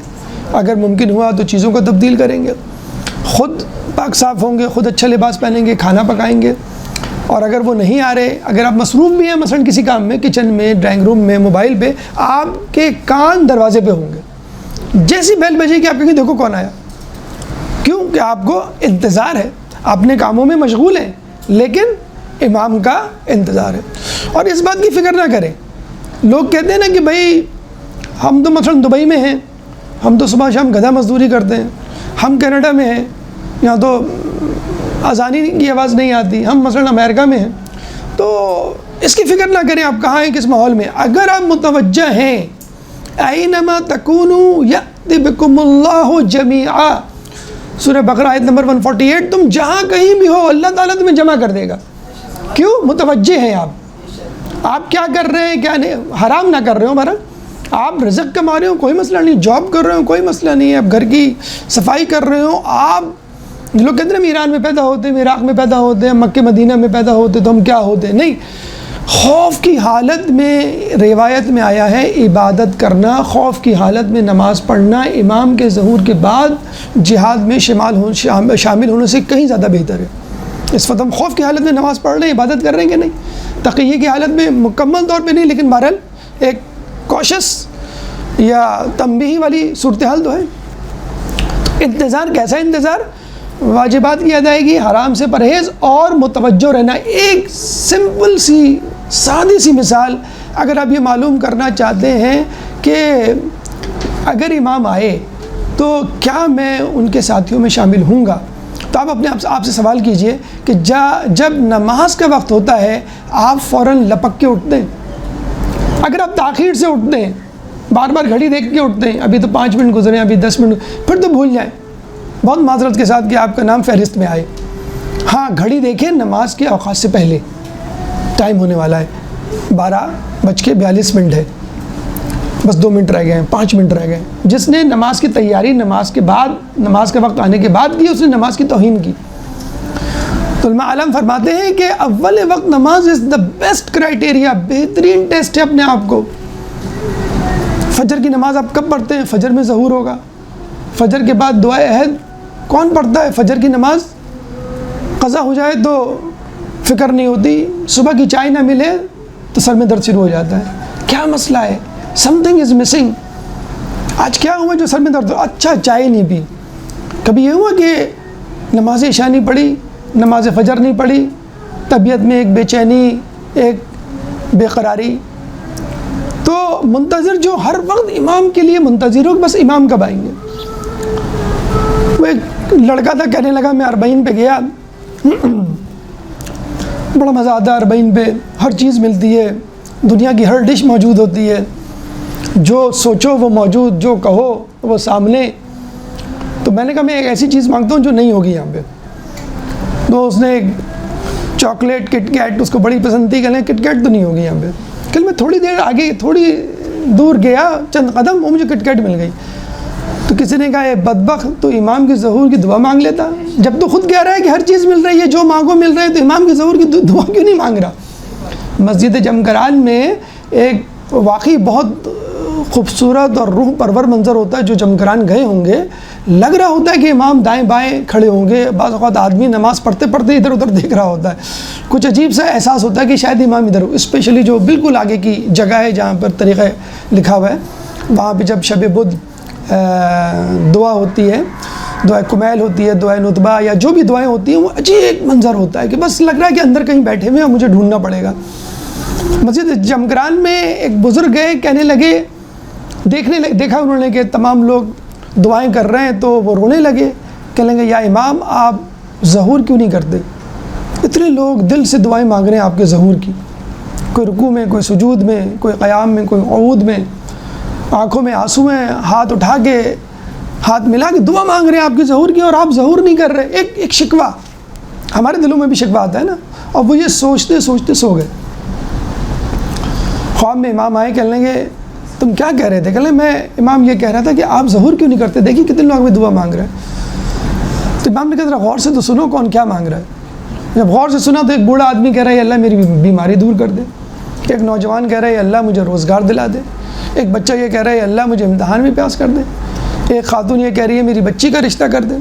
[SPEAKER 1] اگر ممکن ہوا تو چیزوں کو تبدیل کریں گے، خود پاک صاف ہوں گے، خود اچھا لباس پہنیں گے، کھانا پکائیں گے۔ اور اگر وہ نہیں آ رہے، اگر آپ مصروف بھی ہیں مثلا کسی کام میں، کچن میں، ڈرائنگ روم میں، موبائل پہ، آپ کے کان دروازے پہ ہوں گے۔ جیسی بیل بجے گی آپ کہیں گے دیکھو کون آیا۔ کیوں کہ آپ کو انتظار ہے، اپنے کاموں میں مشغول ہیں لیکن امام کا انتظار ہے۔ اور اس بات کی فکر نہ کریں، لوگ کہتے ہیں نا کہ بھائی ہم تو مثلا دبئی میں ہیں، ہم تو صبح شام گدھا مزدوری کرتے ہیں، ہم کینیڈا میں ہیں، یہاں تو اذانی کی آواز نہیں آتی، ہم مثلا امریکہ میں ہیں، تو اس کی فکر نہ کریں آپ کہاں ہیں، کس ماحول میں۔ اگر آپ متوجہ ہیں، اینما تکونوا یأتی بکم اللہ جمیعا، سورہ بقرہ آیت نمبر 148، تم جہاں کہیں بھی ہو اللہ تعالیٰ تمہیں جمع کر دے گا۔ کیوں؟ متوجہ ہیں آپ کیا کر رہے ہیں، کیا نہیں، حرام نہ کر رہے ہو، ہمارا آپ رزق کما رہے ہو کوئی مسئلہ نہیں، جاب کر رہے ہو کوئی مسئلہ نہیں ہے، آپ گھر کی صفائی کر رہے ہو، آپ لوگ کہتے ہیں ہم ایران میں پیدا ہوتے ہیں، عراق میں پیدا ہوتے ہیں، مکہ مدینہ میں پیدا ہوتے تو ہم کیا ہوتے ہیں، نہیں۔ خوف کی حالت میں روایت میں آیا ہے عبادت کرنا، خوف کی حالت میں نماز پڑھنا امام کے ظہور کے بعد جہاد میں شامل ہونے سے کہیں زیادہ بہتر ہے۔ اس وقت ہم خوف کی حالت میں نماز پڑھ رہے ہیں، عبادت کر رہے ہیں کہ نہیں؟ تقیہ کی حالت میں مکمل طور پہ نہیں لیکن بہرحال ایک کوشش یا تنبیہی والی صورتحال تو ہے۔ انتظار کیسا انتظار؟ واجبات کی ادائیگی، حرام سے پرہیز اور متوجہ رہنا۔ ایک سمپل سی سادی سی مثال، اگر آپ یہ معلوم کرنا چاہتے ہیں کہ اگر امام آئے تو کیا میں ان کے ساتھیوں میں شامل ہوں گا، تو آپ اپنے آپ سے سوال کیجئے کہ جب نماز کا وقت ہوتا ہے آپ فوراً لپک کے اٹھتے ہیں؟ اگر آپ تاخیر سے اٹھتے ہیں، بار بار گھڑی دیکھ کے اٹھتے ہیں، ابھی تو 5 منٹ گزرے ہیں، ابھی 10 منٹ، پھر تو بھول جائیں، بہت معذرت کے ساتھ کہ آپ کا نام فہرست میں آئے۔ ہاں گھڑی دیکھیں، نماز کے اوقات سے پہلے ٹائم ہونے والا ہے، 12:42 ہے، بس 2 منٹ رہ گئے ہیں، 5 منٹ رہ گئے ہیں۔ جس نے نماز کی تیاری نماز کے بعد، نماز کا وقت آنے کے بعد کی، اس نے نماز کی توہین کی۔ تو علماء عالم فرماتے ہیں کہ اول وقت نماز از دا بیسٹ کرائٹیریا، بہترین ٹیسٹ ہے اپنے آپ کو۔ فجر کی نماز آپ کب پڑھتے ہیں؟ فجر میں ظہور ہوگا، فجر کے بعد دعائے عہد کون پڑھتا ہے؟ فجر کی نماز قضا ہو جائے تو فکر نہیں ہوتی، صبح کی چائے نہ ملے تو سر میں درد شروع ہو جاتا ہے، کیا مسئلہ ہے، سم تھنگ از مسنگ، آج کیا ہوا جو سر میں درد ہو؟ اچھا چائے نہیں پی۔ کبھی یہ ہوا کہ نماز عشاء نہیں پڑھی، نماز فجر نہیں پڑھی، طبیعت میں ایک بے چینی، ایک بے قراری؟ تو منتظر جو ہر وقت امام کے لیے منتظر ہو، بس امام کب آئیں گے۔ وہ ایک لڑکا تھا کہنے لگا میں 40 پہ گیا، بڑا مزہ آتا ہے 40 پہ، ہر چیز ملتی ہے، دنیا کی ہر ڈش موجود ہوتی ہے، جو سوچو وہ موجود، جو کہو وہ سامنے. تو میں نے کہا میں ایک ایسی چیز مانگتا ہوں جو نہیں ہوگی یہاں پہ. تو اس نے ایک چاکلیٹ کٹ کیٹ اس کو بڑی پسند تھی، کہنے کٹ کیٹ تو نہیں ہوگی یہاں پہ. کہ میں تھوڑی دیر آگے تھوڑی دور گیا چند قدم، وہ مجھے کٹ کیٹ مل گئی. تو کسی نے کہا اے بدبخت، تو امام کے ظہور کی دعا مانگ لیتا. جب تو خود کہہ رہا ہے کہ ہر چیز مل رہی ہے، جو مانگو مل رہا ہے، تو امام کے ظہور کی دعا کیوں نہیں مانگ رہا؟ مسجد جمکران میں ایک واقعی بہت خوبصورت اور روح پرور منظر ہوتا ہے. جو جمکران گئے ہوں گے لگ رہا ہوتا ہے کہ امام دائیں بائیں کھڑے ہوں گے. بعض اوقات آدمی نماز پڑھتے پڑھتے ادھر ادھر دیکھ رہا ہوتا ہے. کچھ عجیب سا احساس ہوتا ہے کہ شاید امام ادھر ہو. اسپیشلی جو بالکل آگے کی جگہ ہے جہاں پر طریقہ لکھا ہوا ہے، وہاں پہ جب شب بدھ دعا ہوتی ہے، دعائے کمیل ہوتی ہے، دعائے نطبہ یا جو بھی دعائیں ہوتی ہیں، وہ عجیب ایک منظر ہوتا ہے کہ بس لگ رہا ہے کہ اندر کہیں بیٹھے ہوئے ہیں، مجھے ڈھونڈنا پڑے گا. مسجد جمکران میں ایک بزرگ گئے، کہنے لگے، دیکھا انہوں نے کہ تمام لوگ دعائیں کر رہے ہیں تو وہ رونے لگے. کہنے لگے یا امام آپ ظہور کیوں نہیں کرتے؟ اتنے لوگ دل سے دعائیں مانگ رہے ہیں آپ کے ظہور کی، کوئی رکوع میں، کوئی سجود میں، کوئی قیام میں، کوئی قعود میں، آنکھوں میں آنسو ہیں، ہاتھ اٹھا کے ہاتھ ملا کے دعا مانگ رہے ہیں آپ کے ظہور کی، اور آپ ظہور نہیں کر رہے. ایک شکوہ ہمارے دلوں میں بھی شکوہ آتا ہے نا. اور وہ یہ سوچتے سوچتے سو گئے. خواب میں امام آئے، کہنے لگے تم کیا کہہ رہے تھے؟ کہنے لگے میں امام یہ کہہ رہا تھا کہ آپ ظہور کیوں نہیں کرتے، دیکھیے کتنے لوگ میں دعا مانگ رہے ہیں. تو امام نے کہا ذرا غور سے تو سنو کون کیا مانگ رہا ہے. جب غور سے سنا تو ایک بوڑھا آدمی کہہ رہا ہے اللہ میری بیماری دور کر دے. ایک نوجوان کہہ رہا ہے اللہ مجھے روزگار دلا دے. ایک بچہ یہ کہہ رہا ہے اللہ مجھے امتحان میں پاس کر دے. ایک خاتون یہ کہہ رہی ہے میری بچی کا رشتہ کر دے.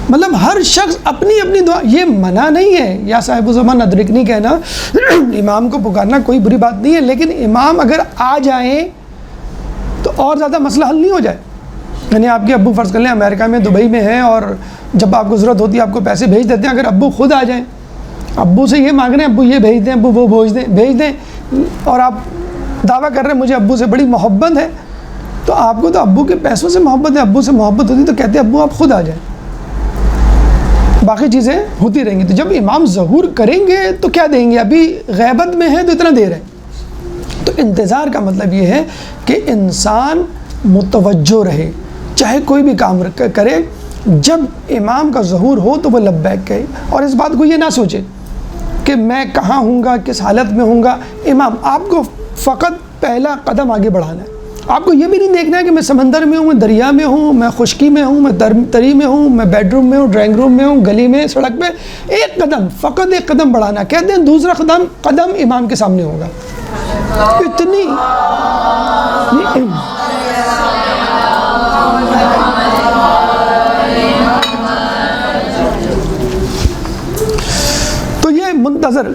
[SPEAKER 1] مطلب ہر شخص اپنی اپنی دعا. یہ منع نہیں ہے یا صاحب الزمان ادرکنی کہنا، امام کو پکارنا کوئی بری بات نہیں ہے، لیکن امام اگر آ جائیں تو اور زیادہ مسئلہ حل نہیں ہو جائے. یعنی آپ کے ابو فرض کر لیں امریکہ میں، دبئی میں ہیں، اور جب آپ کو ضرورت ہوتی ہے آپ کو پیسے بھیج دیتے ہیں. اگر ابو خود آ جائیں، ابو سے یہ مانگ رہے ہیں ابو یہ بھیج دیں، ابو وہ بھیج دیں، اور آپ دعویٰ کر رہے ہیں مجھے ابو سے بڑی محبت ہے، تو آپ کو تو ابو کے پیسوں سے محبت ہے. ابو سے محبت ہوتی تو کہتے ابو آپ خود آ جائیں، باقی چیزیں ہوتی رہیں گی. تو جب امام ظہور کریں گے تو کیا دیں گے؟ ابھی غیبت میں ہے تو اتنا دیر ہے. تو انتظار کا مطلب یہ ہے کہ انسان متوجہ رہے، چاہے کوئی بھی کام کرے، جب امام کا ظہور ہو تو وہ لبیک کہے. اور اس بات کو یہ نہ سوچے کہ میں کہاں ہوں گا، کس حالت میں ہوں گا. امام آپ کو فقط پہلا قدم آگے بڑھانا ہے. آپ کو یہ بھی نہیں دیکھنا ہے کہ میں سمندر میں ہوں، میں دریا میں ہوں، میں خشکی میں ہوں، میں تری میں ہوں، میں بیڈ روم میں ہوں، ڈرائنگ روم میں ہوں، گلی میں، سڑک پہ. ایک قدم، فقط ایک قدم بڑھانا. کہتے ہیں دوسرا قدم امام کے سامنے ہوگا. اتنی تو یہ منتظر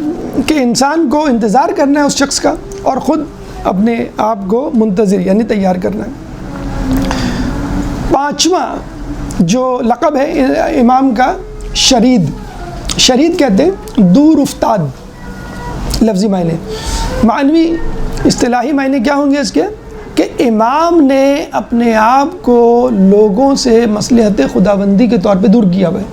[SPEAKER 1] کہ انسان کو انتظار کرنا ہے اس شخص کا، اور خود اپنے آپ کو منتظر یعنی تیار کرنا ہے. پانچواں جو لقب ہے امام کا شرید. شرید کہتے ہیں دور افتاد. لفظی معنی، معنوی اصطلاحی معنی کیا ہوں گے اس کے؟ کہ امام نے اپنے آپ کو لوگوں سے مصلحت خداوندی کے طور پہ دور کیا ہوا ہے.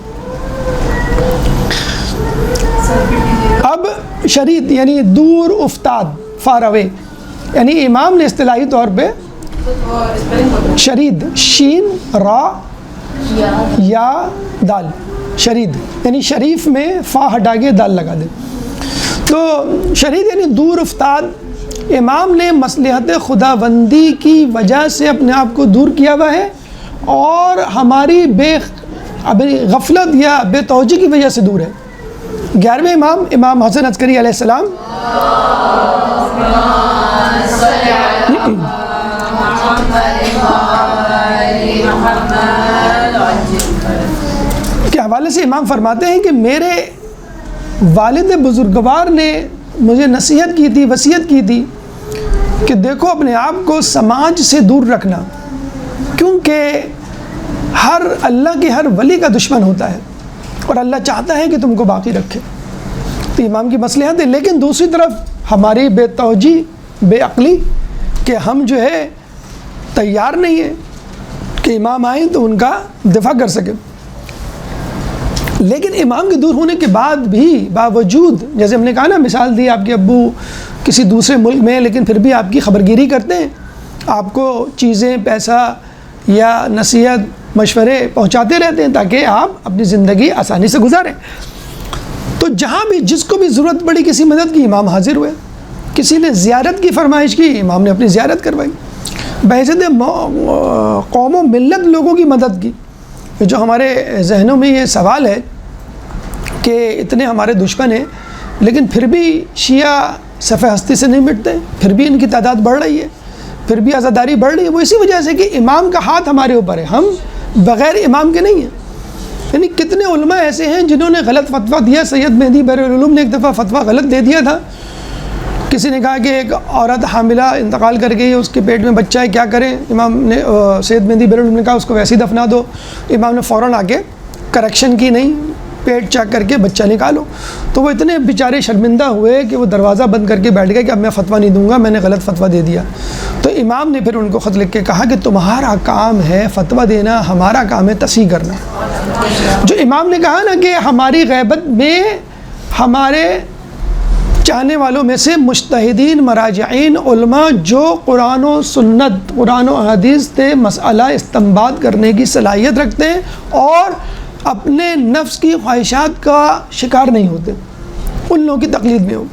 [SPEAKER 1] اب شرید یعنی دور افتاد، فار اوے. یعنی امام نے اصطلاحی طور پہ شرید، شین را یا دال، شرید یعنی شریف میں فا ہٹا کے دال لگا دے. تو شرید یعنی دور افتاد. امام نے مصلحت خداوندی کی وجہ سے اپنے آپ کو دور کیا ہوا ہے، اور ہماری غفلت یا بے توجہی کی وجہ سے دور ہے. 11ویں امام حسن عسکری علیہ السلام کے حوالے سے امام فرماتے ہیں کہ میرے والد بزرگوار نے مجھے نصیحت کی تھی، وصیت کی تھی کہ دیکھو اپنے آپ کو سماج سے دور رکھنا، کیونکہ اللہ کے ہر ولی کا دشمن ہوتا ہے، اور اللہ چاہتا ہے کہ تم کو باقی رکھے. تو امام کی مصلحت ہے. لیکن دوسری طرف ہماری بے توجہی، بے عقلی کہ ہم جو ہے تیار نہیں ہیں کہ امام آئیں تو ان کا دفاع کر سکیں. لیکن امام کے دور ہونے کے بعد بھی باوجود، جیسے ہم نے کہا نا، مثال دی آپ کے ابو کسی دوسرے ملک میں، لیکن پھر بھی آپ کی خبرگیری کرتے ہیں. آپ کو چیزیں، پیسہ یا نصیحت، مشورے پہنچاتے رہتے ہیں تاکہ آپ اپنی زندگی آسانی سے گزاریں۔ تو جہاں بھی جس کو بھی ضرورت پڑی کسی مدد کی، امام حاضر ہوئے۔ کسی نے زیارت کی فرمائش کی، امام نے اپنی زیارت کروائی۔ بحیثیت قوم و ملت لوگوں کی مدد کی۔ جو ہمارے ذہنوں میں یہ سوال ہے کہ اتنے ہمارے دشمن ہیں لیکن پھر بھی شیعہ صفحہ ہستی سے نہیں مٹتے، پھر بھی ان کی تعداد بڑھ رہی ہے، پھر بھی عزاداری بڑھ رہی ہے، وہ اسی وجہ سے کہ امام کا ہاتھ ہمارے اوپر ہے، ہم بغیر امام کے نہیں ہیں۔ یعنی کتنے علماء ایسے ہیں جنہوں نے غلط فتویٰ دیا۔ سید مہدی بحرالعلوم نے ایک دفعہ فتویٰ غلط دے دیا تھا۔ کسی نے کہا کہ ایک عورت حاملہ انتقال کر گئی، اس کے پیٹ میں بچہ ہے، کیا کریں؟ امام نے سید مہدی بحرالعلوم نے کہا اس کو ویسے ہی دفنا دو۔ امام نے فوراً آ کے کریکشن کی، نہیں، پیٹ چیک کر کے بچہ نکالو۔ تو وہ اتنے بیچارے شرمندہ ہوئے کہ وہ دروازہ بند کر کے بیٹھ گئے کہ اب میں فتویٰ نہیں دوں گا، میں نے غلط فتویٰ دے دیا۔ تو امام نے پھر ان کو خط لکھ کے کہا کہ تمہارا کام ہے فتویٰ دینا، ہمارا کام ہے تصحیح کرنا۔ جو امام نے کہا نا کہ ہماری غیبت میں ہمارے چاہنے والوں میں سے مجتہدین، مراجعین، علماء جو قرآن و سنت، قرآن و حدیث سے مسئلہ استنباط کرنے کی صلاحیت رکھتے ہیں اور اپنے نفس کی خواہشات کا شکار نہیں ہوتے، ان لوگوں کی تقلید میں ہو۔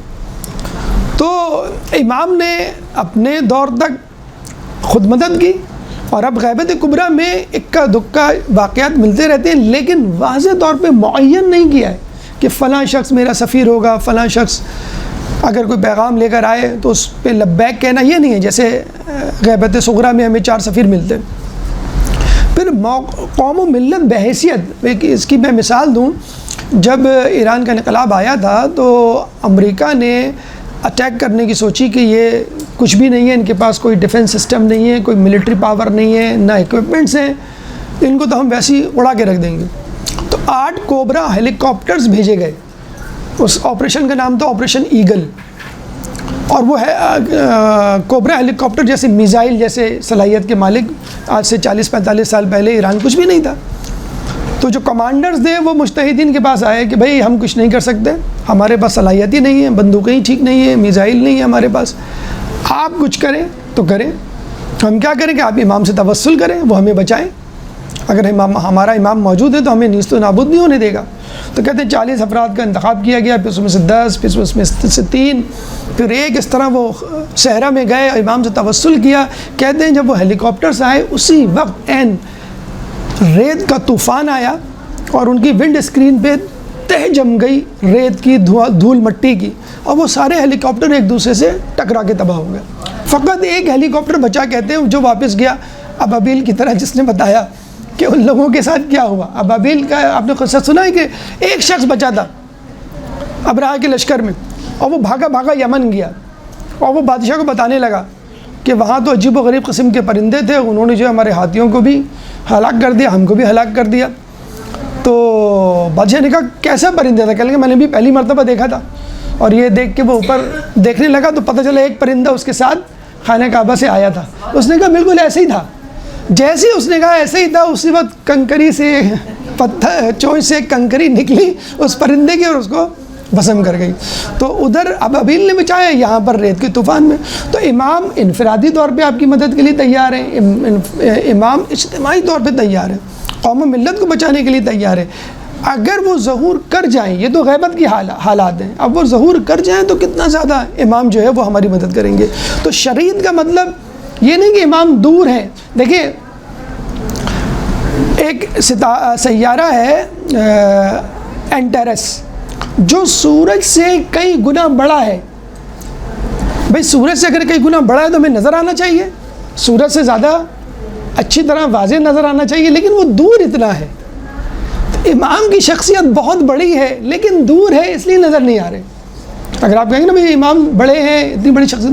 [SPEAKER 1] تو امام نے اپنے دور تک خود مدد کی، اور اب غیبت کبریٰ میں اکا دکا واقعات ملتے رہتے ہیں، لیکن واضح طور پہ معین نہیں کیا ہے کہ فلاں شخص میرا سفیر ہوگا، فلاں شخص اگر کوئی پیغام لے کر آئے تو اس پہ لبیک کہنا، یہ نہیں ہے جیسے غیبت صغریٰ میں ہمیں 4 سفیر ملتے ہیں۔ پھر قوم و ملت بحیثیت، اس کی میں مثال دوں، جب ایران کا انقلاب آیا تھا تو امریکہ نے اٹیک کرنے کی سوچی کہ یہ کچھ بھی نہیں ہے، ان کے پاس کوئی ڈیفنس سسٹم نہیں ہے، کوئی ملٹری پاور نہیں ہے، نہ ایکوپمنٹس ہیں، ان کو تو ہم ویسے ہی اڑا کے رکھ دیں گے۔ تو 8 کوبرا ہیلی کاپٹرز بھیجے گئے۔ اس آپریشن کا نام تھا آپریشن ایگل، اور وہ ہے کوبرا ہیلی کاپٹر جیسے میزائل جیسے صلاحیت کے مالک آج سے 40-45 سال پہلے ایران کچھ بھی نہیں تھا۔ تو جو کمانڈرز تھے وہ مجتہدین کے پاس آئے کہ بھئی ہم کچھ نہیں کر سکتے، ہمارے پاس صلاحیت ہی نہیں ہے، بندوقیں ہی ٹھیک نہیں ہیں، میزائل نہیں ہے ہمارے پاس، آپ کچھ کریں تو کریں۔ ہم کیا کریں کہ آپ امام سے توسل کریں، وہ ہمیں بچائیں، اگر ہمارا امام موجود ہے تو ہمیں نیست و نابود نہیں ہونے دے گا۔ تو کہتے ہیں 40 افراد کا انتخاب کیا گیا، پھر اس میں سے 10، پھر اس میں سے 3، پھر 1، اس طرح وہ صحرا میں گئے، امام سے توسل کیا۔ کہتے ہیں جب وہ ہیلی کاپٹرز آئے اسی وقت ریت کا طوفان آیا اور ان کی ونڈ اسکرین پہ تہ جم گئی ریت کی، دھول مٹی کی، اور وہ سارے ہیلی کاپٹر ایک دوسرے سے ٹکرا کے تباہ ہو گئے۔ فقط ایک ہیلی کاپٹر بچا، کہتے ہیں جو واپس گیا ابابیل کی طرح، جس نے بتایا کہ ان لوگوں کے ساتھ کیا ہوا۔ ابابیل کا آپ نے قصہ سنا ہے کہ ایک شخص بچا تھا ابرہہ کے لشکر میں، اور وہ بھاگا بھاگا یمن گیا، اور وہ بادشاہ کو بتانے لگا کہ وہاں تو عجیب و غریب قسم کے پرندے تھے، انہوں نے جو ہمارے ہاتھیوں کو بھی ہلاک کر دیا، ہم کو بھی ہلاک کر دیا۔ تو بادشاہ نے کہا کیسا پرندہ تھا؟ کہنے لگے میں نے بھی پہلی مرتبہ دیکھا تھا، اور یہ دیکھ کے وہ اوپر دیکھنے لگا تو پتہ چلا ایک پرندہ اس کے ساتھ خانہ کعبہ سے آیا تھا۔ اس نے کہا بالکل ایسے ہی تھا، جیسے ہی اس نے کہا ایسے ہی تھا، اسی وقت کنکری سے پتھر چونچ سے کنکری نکلی اس پرندے کی اور اس کو بھسم کر گئی۔ تو ادھر ابابیل نے بچایا، یہاں پر ریت کے طوفان میں۔ تو امام انفرادی طور پہ آپ کی مدد کے لیے تیار ہیں، امام اجتماعی طور پہ تیار ہے، قوم و ملت کو بچانے کے لیے تیار ہے۔ اگر وہ ظہور کر جائیں، یہ تو غیبت کی حالات ہیں، اب وہ ظہور کر جائیں تو کتنا زیادہ امام جو ہے وہ ہماری مدد کریں گے۔ تو شریعت کا مطلب یہ نہیں کہ امام دور ہیں۔ دیکھیں ایک سیارہ ہے اینٹیرس، جو سورج سے کئی گنا بڑا ہے۔ بھئی سورج سے اگر کئی گنا بڑا ہے تو ہمیں نظر آنا چاہیے، سورج سے زیادہ اچھی طرح واضح نظر آنا چاہیے، لیکن وہ دور اتنا ہے۔ تو امام کی شخصیت بہت بڑی ہے لیکن دور ہے، اس لیے نظر نہیں آ رہے۔ اگر آپ کہیں گے نا بھئی امام بڑے ہیں، اتنی بڑی شخصیت،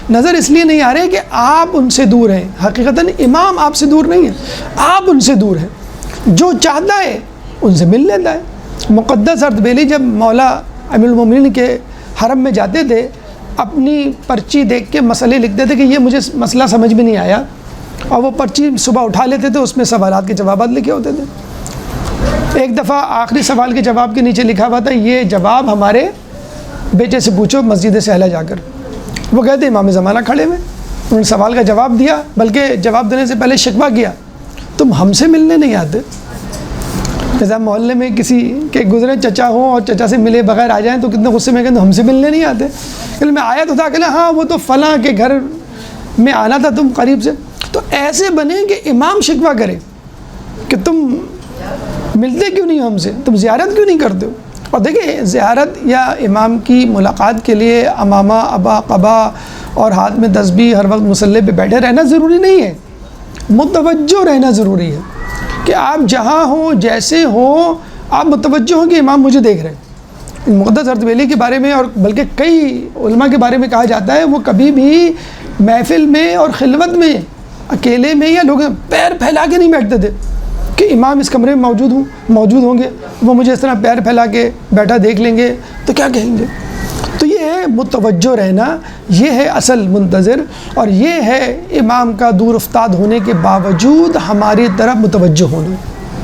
[SPEAKER 1] نظر اس لیے نہیں آ رہے کہ آپ ان سے دور ہیں۔ حقیقتاً امام آپ سے دور نہیں ہے، آپ ان سے دور ہیں۔ جو چاہتا ہے ان سے مل لیتا ہے۔ مقدس اردبیلی جب مولا امیر المومنین کے حرم میں جاتے تھے، اپنی پرچی دیکھ کے مسئلے لکھتے تھے کہ یہ مجھے مسئلہ سمجھ میں نہیں آیا، اور وہ پرچی صبح اٹھا لیتے تھے، اس میں سوالات کے جوابات لکھے ہوتے تھے۔ ایک دفعہ آخری سوال کے جواب کے نیچے لکھا ہوا تھا یہ جواب ہمارے بیٹے سے پوچھو مسجد سہلہ جا کر۔ وہ کہتے امام زمانہ کھڑے ہوئے، انہوں نے سوال کا جواب دیا، بلکہ جواب دینے سے پہلے شکوہ کیا، تم ہم سے ملنے نہیں آتے؟ جیسا محلے میں کسی کے گزرے چچا ہوں اور چچا سے ملے بغیر آ جائیں تو کتنے غصے میں کہیں ہم سے ملنے نہیں آتے. کہ میں آیا تو تھا کہ ہاں وہ تو فلاں کے گھر میں آنا تھا تم قریب سے. تو ایسے بنے کہ امام شکوہ کرے کہ تم ملتے کیوں نہیں ہم سے، تم زیارت کیوں نہیں کرتے ہو. اور دیکھیں زیارت یا امام کی ملاقات کے لیے امامہ ابا قبا اور ہاتھ میں تسبیح ہر وقت مصلی پہ بیٹھے رہنا ضروری نہیں ہے، متوجہ رہنا ضروری ہے کہ آپ جہاں ہوں جیسے ہوں آپ متوجہ ہوں کہ امام مجھے دیکھ رہے ہیں. مقدس اردبیلی کے بارے میں اور بلکہ کئی علماء کے بارے میں کہا جاتا ہے وہ کبھی بھی محفل میں اور خلوت میں اکیلے میں یا لوگ پیر پھیلا کے نہیں بیٹھتے تھے کہ امام اس کمرے میں موجود ہوں گے، وہ مجھے اس طرح پیر پھیلا کے بیٹھا دیکھ لیں گے تو کیا کہیں گے. تو یہ ہے متوجہ رہنا، یہ ہے اصل منتظر، اور یہ ہے امام کا دور افتاد ہونے کے باوجود ہماری طرف متوجہ ہونا.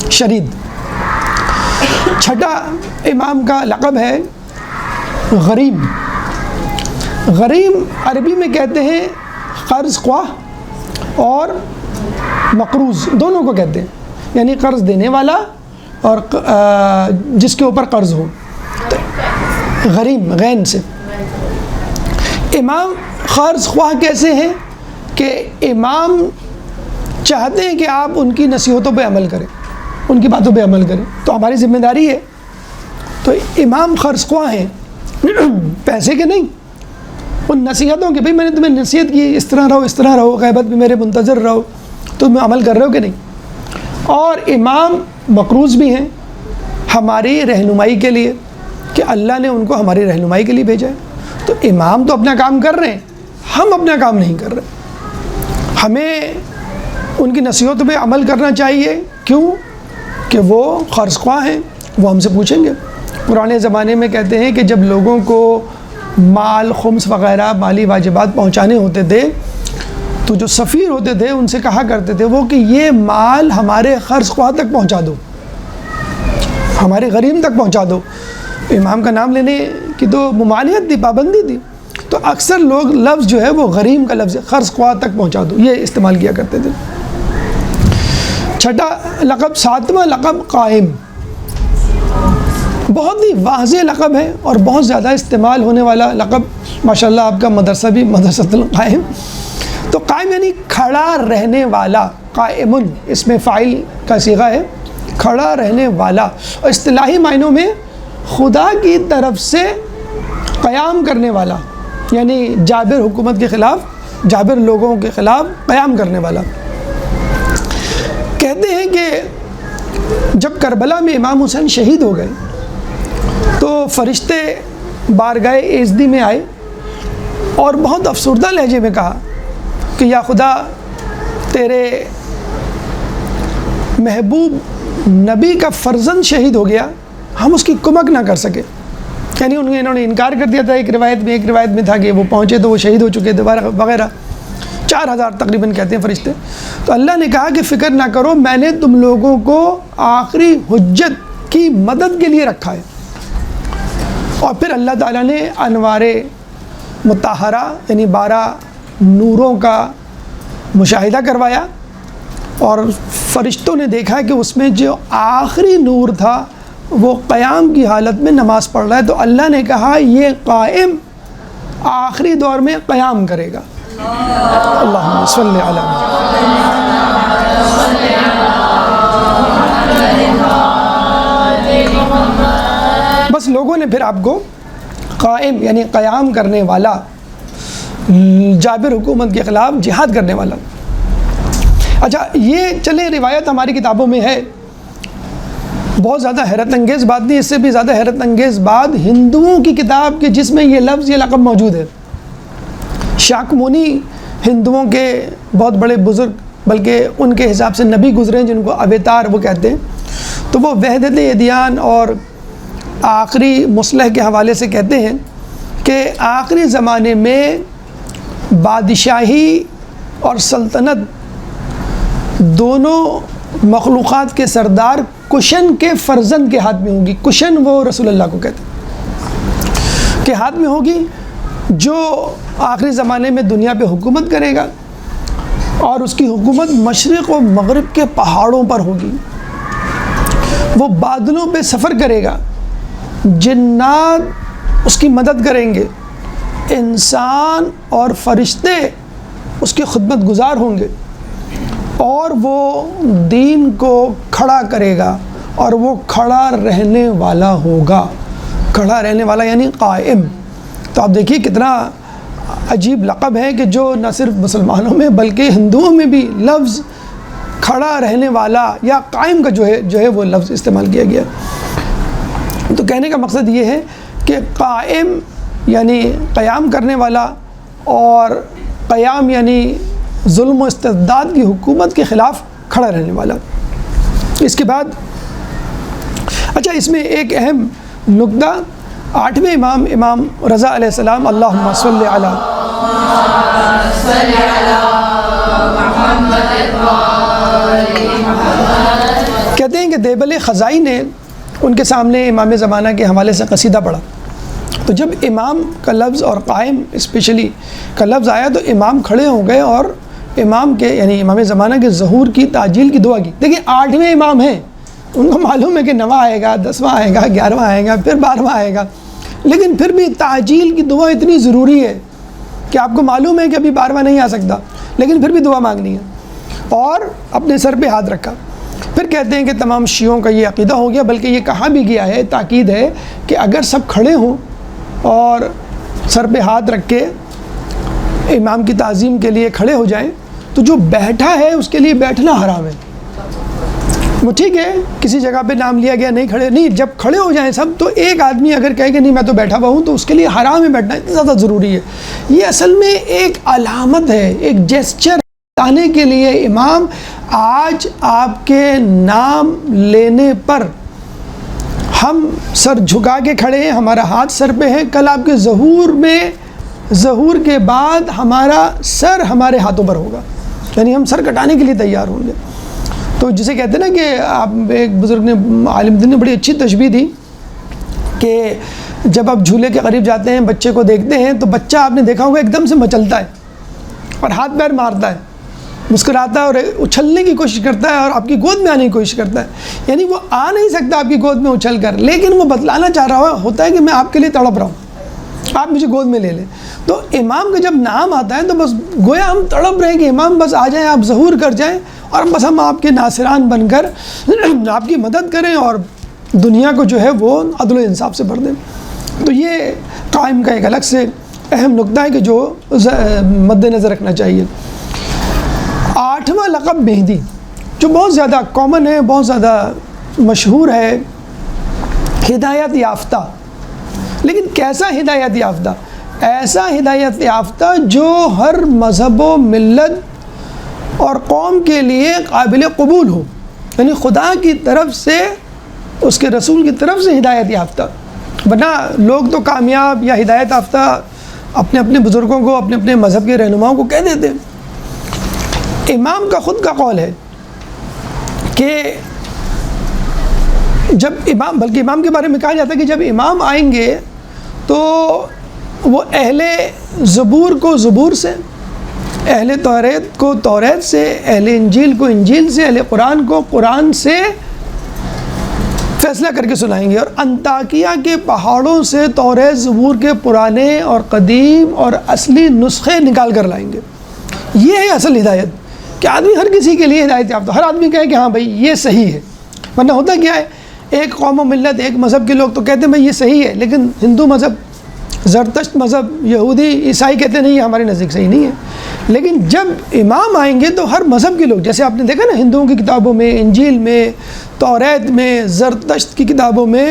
[SPEAKER 1] شرید. چھٹا امام کا لقب ہے غریم. غریم عربی میں کہتے ہیں قرض خواہ اور مقروض دونوں کو کہتے ہیں، یعنی قرض دینے والا اور جس کے اوپر قرض ہو. غریم غین سے. امام قرض خواہ کیسے ہیں کہ امام چاہتے ہیں کہ آپ ان کی نصیحتوں پہ عمل کریں، ان کی باتوں پہ عمل کریں، تو ہماری ذمہ داری ہے. تو امام قرض خواہ ہیں پیسے کے نہیں، ان نصیحتوں کے. بھئی میں نے تمہیں نصیحت کی اس طرح رہو غیبت میں میرے منتظر رہو، تم عمل کر رہے ہو کہ نہیں. اور امام مقروض بھی ہیں ہماری رہنمائی کے لیے کہ اللہ نے ان کو ہماری رہنمائی کے لیے بھیجا ہے. تو امام تو اپنا کام کر رہے ہیں، ہم اپنا کام نہیں کر رہے. ہمیں ان کی نصیحتوں پہ عمل کرنا چاہیے. کیوں؟ کہ وہ قرض خواہ ہیں، وہ ہم سے پوچھیں گے. پرانے زمانے میں کہتے ہیں کہ جب لوگوں کو مال خمس وغیرہ مالی واجبات پہنچانے ہوتے تھے تو جو سفیر ہوتے تھے ان سے کہا کرتے تھے وہ کہ یہ مال ہمارے قرض خواہ تک پہنچا دو، ہمارے غریم تک پہنچا دو. امام کا نام لینے کی تو ممانعت تھی، پابندی تھی، تو اکثر لوگ لفظ جو ہے وہ غریم کا لفظ ہے، قرض خواہ تک پہنچا دو، یہ استعمال کیا کرتے تھے. چھٹا لقب، ساتواں لقب قائم. بہت ہی واضح لقب ہے اور بہت زیادہ استعمال ہونے والا لقب. ماشاءاللہ آپ کا مدرسہ بھی مدرسۃ القائم. تو قائم یعنی کھڑا رہنے والا. قائمن اس میں فاعل کا صیغہ ہے، کھڑا رہنے والا. اور اصطلاحی معنوں میں خدا کی طرف سے قیام کرنے والا، یعنی جابر حکومت کے خلاف، جابر لوگوں کے خلاف قیام کرنے والا. کہتے ہیں کہ جب کربلا میں امام حسین شہید ہو گئے تو فرشتے بارگاہ ایزدی میں آئے اور بہت افسردہ لہجے میں کہا کہ یا خدا تیرے محبوب نبی کا فرزند شہید ہو گیا، ہم اس کی کمک نہ کر سکے. یعنی انہوں نے انکار کر دیا تھا. ایک روایت میں تھا کہ وہ پہنچے تو وہ شہید ہو چکے تھے وغیرہ. 4000 تقریباً کہتے ہیں فرشتے. تو اللہ نے کہا کہ فکر نہ کرو، میں نے تم لوگوں کو آخری حجت کی مدد کے لیے رکھا ہے. اور پھر اللہ تعالیٰ نے انوار مطہرہ یعنی 12 نوروں کا مشاہدہ کروایا اور فرشتوں نے دیکھا کہ اس میں جو آخری نور تھا وہ قیام کی حالت میں نماز پڑھ رہا ہے. تو اللہ نے کہا یہ قائم آخری دور میں قیام کرے گا. اللہم صلی علی بس لوگوں نے پھر آپ کو قائم یعنی قیام کرنے والا، جابر حکومت کے خلاف جہاد کرنے والا. اچھا یہ چلے روایت ہماری کتابوں میں ہے. بہت زیادہ حیرت انگیز بات نہیں، اس سے بھی زیادہ حیرت انگیز بات ہندوؤں کی کتاب کے جس میں یہ لفظ یہ لقب موجود ہے. شاکمونی ہندوؤں کے بہت بڑے بزرگ، بلکہ ان کے حساب سے نبی گزرے جن کو اوتار وہ کہتے ہیں. تو وہ وحدت ادیان اور آخری مصلح کے حوالے سے کہتے ہیں کہ آخری زمانے میں بادشاہی اور سلطنت دونوں مخلوقات کے سردار کشن کے فرزند کے ہاتھ میں ہوگی. کشن وہ رسول اللہ کو کہتے ہیں کہ ہاتھ میں ہوگی. جو آخری زمانے میں دنیا پہ حکومت کرے گا، اور اس کی حکومت مشرق و مغرب کے پہاڑوں پر ہوگی۔ وہ بادلوں پہ سفر کرے گا، جنات اس کی مدد کریں گے، انسان اور فرشتے اس کی خدمت گزار ہوں گے، اور وہ دین کو کھڑا کرے گا، اور وہ کھڑا رہنے والا ہوگا۔ کھڑا رہنے والا یعنی قائم۔ تو آپ دیکھیے کتنا عجیب لقب ہے کہ جو نہ صرف مسلمانوں میں بلکہ ہندوؤں میں بھی لفظ کھڑا رہنے والا یا قائم کا جو ہے وہ لفظ استعمال کیا گیا۔ تو کہنے کا مقصد یہ ہے کہ قائم یعنی قیام کرنے والا، اور قیام یعنی ظلم و استبداد کی حکومت کے خلاف کھڑا رہنے والا۔ اس کے بعد اچھا اس میں ایک اہم نقطہ، 8ویں امام رضا علیہ السلام، اللہم صلی علی کہتے ہیں کہ دیبل خزائی نے ان کے سامنے امام زمانہ کے حوالے سے قصیدہ پڑھا، تو جب امام کا لفظ اور قائم اسپیشلی کا لفظ آیا تو امام کھڑے ہو گئے اور امام کے یعنی امام زمانہ کے ظہور کی تعجیل کی دعا کی۔ دیکھیں 8ویں امام ہیں، ان کو معلوم ہے کہ 9واں آئے گا، 10واں آئے گا، 11واں آئے گا، پھر 12واں آئے گا، لیکن پھر بھی تعجیل کی دعا اتنی ضروری ہے کہ آپ کو معلوم ہے کہ ابھی 12واں نہیں آ سکتا، لیکن پھر بھی دعا مانگنی ہے، اور اپنے سر پہ ہاتھ رکھا۔ پھر کہتے ہیں کہ تمام شیعوں کا یہ عقیدہ ہو گیا، بلکہ یہ کہا بھی گیا ہے، تاکید ہے کہ اگر سب کھڑے ہوں اور سر پہ ہاتھ رکھ کے امام کی تعظیم کے لیے کھڑے ہو جائیں تو جو بیٹھا ہے اس کے لیے بیٹھنا حرام ہے۔ وہ ٹھیک ہے کسی جگہ پہ نام لیا گیا نہیں کھڑے، نہیں، جب کھڑے ہو جائیں سب تو ایک آدمی اگر کہے کہ نہیں میں تو بیٹھا ہوا ہوں تو اس کے لیے حرام ہے بیٹھنا، اتنا زیادہ ضروری ہے۔ یہ اصل میں ایک علامت ہے، ایک جیسچر آنے کے لیے امام آج آپ کے نام لینے پر ہم سر جھکا کے کھڑے ہیں، ہمارا ہاتھ سر پہ ہے، کل آپ کے ظہور کے بعد ہمارا سر ہمارے ہاتھوں پر ہوگا، یعنی ہم سر کٹانے کے لیے تیار ہوں گے۔ تو جسے کہتے ہیں نا کہ آپ ایک بزرگ نے عالم دین نے بڑی اچھی تشبیہ دی کہ جب آپ جھولے کے قریب جاتے ہیں بچے کو دیکھتے ہیں تو بچہ آپ نے دیکھا ہوگا ایک دم سے مچلتا ہے اور ہاتھ پیر مارتا ہے، مسکراتا ہے اور اچھلنے کی کوشش کرتا ہے اور آپ کی گود میں آنے کی کوشش کرتا ہے، یعنی وہ آ نہیں سکتا آپ کی گود میں اچھل کر، لیکن وہ بتلانا چاہ رہا ہوتا ہے کہ میں آپ کے لیے تڑپ رہا ہوں، آپ مجھے گود میں لے لیں۔ تو امام کا جب نام آتا ہے تو بس گویا ہم تڑپ رہے ہیں کہ امام بس آ جائیں، آپ ظہور کر جائیں، اور بس ہم آپ کے ناصران بن کر آپ کی مدد کریں اور دنیا کو جو ہے وہ عدل و انصاف سے بھر دیں۔ تو یہ قائم کا ایک الگ سے اہم نقطہ ہے کہ جو مد نظر رکھنا چاہیے۔ 8واں لقب مہدی، جو بہت زیادہ کامن ہے، بہت زیادہ مشہور ہے، ہدایت یافتہ۔ لیکن کیسا ہدایت یافتہ؟ ایسا ہدایت یافتہ جو ہر مذہب و ملت اور قوم کے لیے قابل قبول ہو، یعنی خدا کی طرف سے، اس کے رسول کی طرف سے ہدایت یافتہ۔ ورنہ لوگ تو کامیاب یا ہدایت یافتہ اپنے اپنے بزرگوں کو، اپنے اپنے مذہب کے رہنماؤں کو کہہ دیتے ہیں۔ امام کا خود کا قول ہے کہ جب امام، بلکہ امام کے بارے میں کہا جاتا ہے کہ جب امام آئیں گے تو وہ اہل زبور کو زبور سے، اہل توریت کو توریت سے، اہل انجیل کو انجیل سے، اہل قرآن کو قرآن سے فیصلہ کر کے سنائیں گے، اور انطاکیہ کے پہاڑوں سے توریت زبور کے پرانے اور قدیم اور اصلی نسخے نکال کر لائیں گے۔ یہ ہے اصل ہدایت، کہ آدمی ہر کسی کے لیے ہدایت یافتہ، ہر آدمی کہے کہ ہاں بھائی یہ صحیح ہے۔ ورنہ ہوتا کیا ہے، ایک قوم و ملت، ایک مذہب کے لوگ تو کہتے ہیں بھائی یہ صحیح ہے، لیکن ہندو مذہب، زرتشت مذہب، یہودی، عیسائی کہتے نہیں یہ ہمارے نزدیک صحیح نہیں ہے۔ لیکن جب امام آئیں گے تو ہر مذہب کے لوگ، جیسے آپ نے دیکھا نا ہندوؤں کی کتابوں میں، انجیل میں، توریت میں، زرتشت کی کتابوں میں،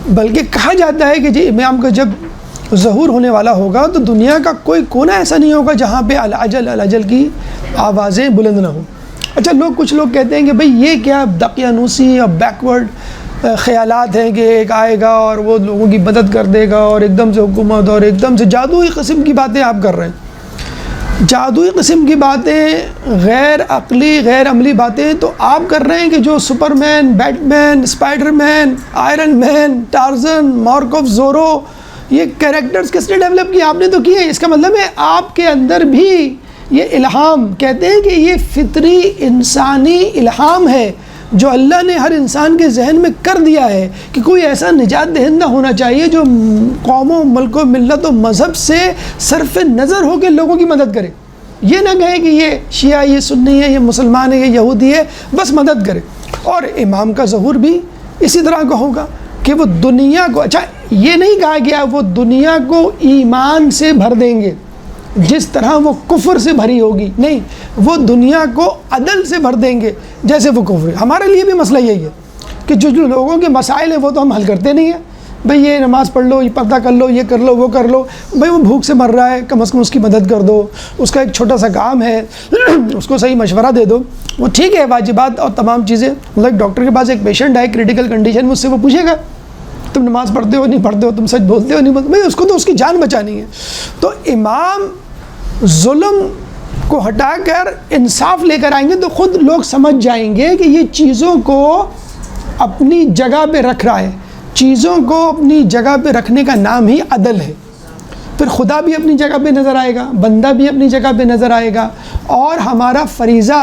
[SPEAKER 1] بلکہ کہا جاتا ہے کہ جی امام کا جب ظہور ہونے والا ہوگا تو دنیا کا کوئی کونا ایسا نہیں ہوگا جہاں پہ الاجل الاجل کی آوازیں بلند نہ ہوں۔ اچھا کچھ لوگ کہتے ہیں کہ بھئی یہ کیا دقیانوسی اور بیکورڈ خیالات ہیں کہ ایک آئے گا اور وہ لوگوں کی مدد کر دے گا اور ایک دم سے حکومت اور ایک دم سے جادوئی قسم کی باتیں آپ کر رہے ہیں۔ جادوئی قسم کی باتیں، غیر عقلی، غیر عملی باتیں تو آپ کر رہے ہیں کہ جو سپر مین، بیٹ مین، اسپائڈر مین، آئرن مین، ٹارزن، مارکوف زورو، یہ کریکٹرز کس نے ڈیولپ کیا؟ آپ نے تو کیے. اس کا مطلب ہے آپ کے اندر بھی یہ الہام، کہتے ہیں کہ یہ فطری انسانی الہام ہے جو اللہ نے ہر انسان کے ذہن میں کر دیا ہے کہ کوئی ایسا نجات دہندہ ہونا چاہیے جو قوموں، ملکوں، ملت و مذہب سے صرف نظر ہو کے لوگوں کی مدد کرے. یہ نہ کہے کہ یہ شیعہ، یہ سنی ہے، یہ مسلمان ہے، یہ یہودی ہے، بس مدد کرے. اور امام کا ظہور بھی اسی طرح کا ہوگا کہ وہ دنیا کو، اچھا یہ نہیں کہا گیا وہ دنیا کو ایمان سے بھر دیں گے جس طرح وہ کفر سے بھری ہوگی، نہیں، وہ دنیا کو عدل سے بھر دیں گے جیسے وہ کفر ہے. ہمارے لیے بھی مسئلہ یہی ہے کہ جو لوگوں کے مسائل ہیں وہ تو ہم حل کرتے نہیں ہیں. بھئی یہ نماز پڑھ لو، یہ پردہ کر لو، یہ کر لو، وہ کر لو. بھئی وہ بھوک سے مر رہا ہے، کم از کم اس کی مدد کر دو، اس کا ایک چھوٹا سا کام ہے اس کو صحیح مشورہ دے دو. وہ ٹھیک ہے، واجبات اور تمام چیزیں، مطلب ڈاکٹر کے پاس ایک پیشنٹ ہے کرٹیکل کنڈیشن میں، اس سے وہ پوچھے گا تم نماز پڑھتے ہو نہیں پڑھتے ہو، تم سچ بولتے ہو نہیں بولتے، بھئی اس کو تو اس کی جان بچانی ہے. تو امام ظلم کو ہٹا کر انصاف لے کر آئیں گے تو خود لوگ سمجھ جائیں گے کہ یہ چیزوں کو اپنی جگہ پہ رکھ رہا ہے. چیزوں کو اپنی جگہ پہ رکھنے کا نام ہی عدل ہے. پھر خدا بھی اپنی جگہ پہ نظر آئے گا، بندہ بھی اپنی جگہ پہ نظر آئے گا، اور ہمارا فریضہ،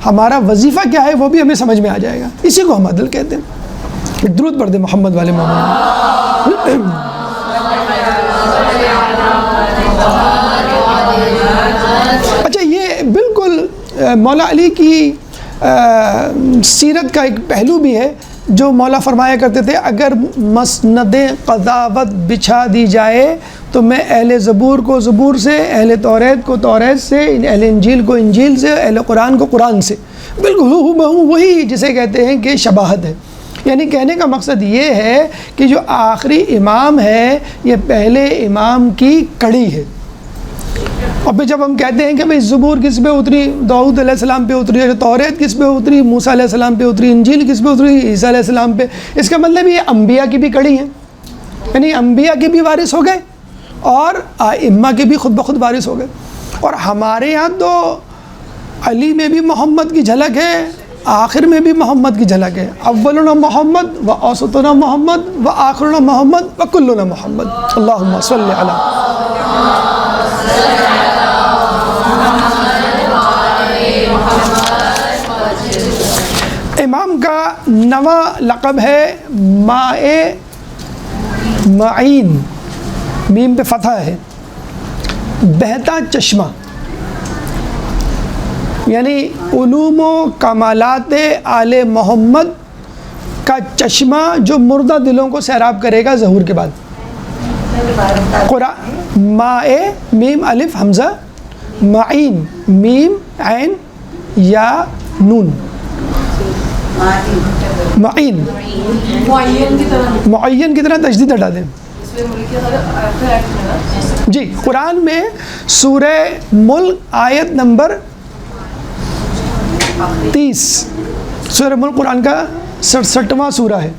[SPEAKER 1] ہمارا وظیفہ کیا ہے وہ بھی ہمیں سمجھ میں آ جائے گا. اسی کو ہم عدل کہتے ہیں. درود پڑھ دیں محمد والے محمد. اچھا یہ بالکل مولا علی کی سیرت کا ایک پہلو بھی ہے جو مولا فرمایا کرتے تھے، اگر مسند قضاوت بچھا دی جائے تو میں اہل زبور کو زبور سے، اہل توریت کو توریت سے، اہل انجیل کو انجیل سے، اہل قرآن کو قرآن سے. بالکل ہو بہو وہی جسے کہتے ہیں کہ شباہت ہے. یعنی کہنے کا مقصد یہ ہے کہ جو آخری امام ہے یہ پہلے امام کی کڑی ہے. اور پھر جب ہم کہتے ہیں کہ بھئی زبور کس پہ اتری؟ داؤد علیہ السلام پہ اتری. توریت کس پہ اتری؟ موسیٰ علیہ السلام پہ اتری. انجیل کس پہ اتری؟ عیسیٰ علیہ السلام پہ. اس کا مطلب یہ انبیاء کی بھی کڑی ہیں، یعنی انبیاء کے بھی وارث ہو گئے اور ائمہ کے بھی خود بخود وارث ہو گئے. اور ہمارے ہاں تو علی میں بھی محمد کی جھلک ہے، آخر میں بھی محمد کی جھلک ہے. اولنا محمد و اوسطنا محمد و آخرنا محمد و کلنا محمد. اللہم صلی علی. امام کا نواں لقب ہے ماء معین، میم پہ فتح ہے، بہتا چشمہ. یعنی علوم و کمالات آل محمد کا چشمہ جو مردہ دلوں کو سیراب کرے گا ظہور کے بعد. قرآن ماء، میم الف حمزہ، معین میم عین یا نون، معین معین کی طرح تجدید ہٹا دیں. جی قرآن میں سورہ ملک آیت نمبر 30، سورہ ملک قرآن کا 67واں سورہ ہے،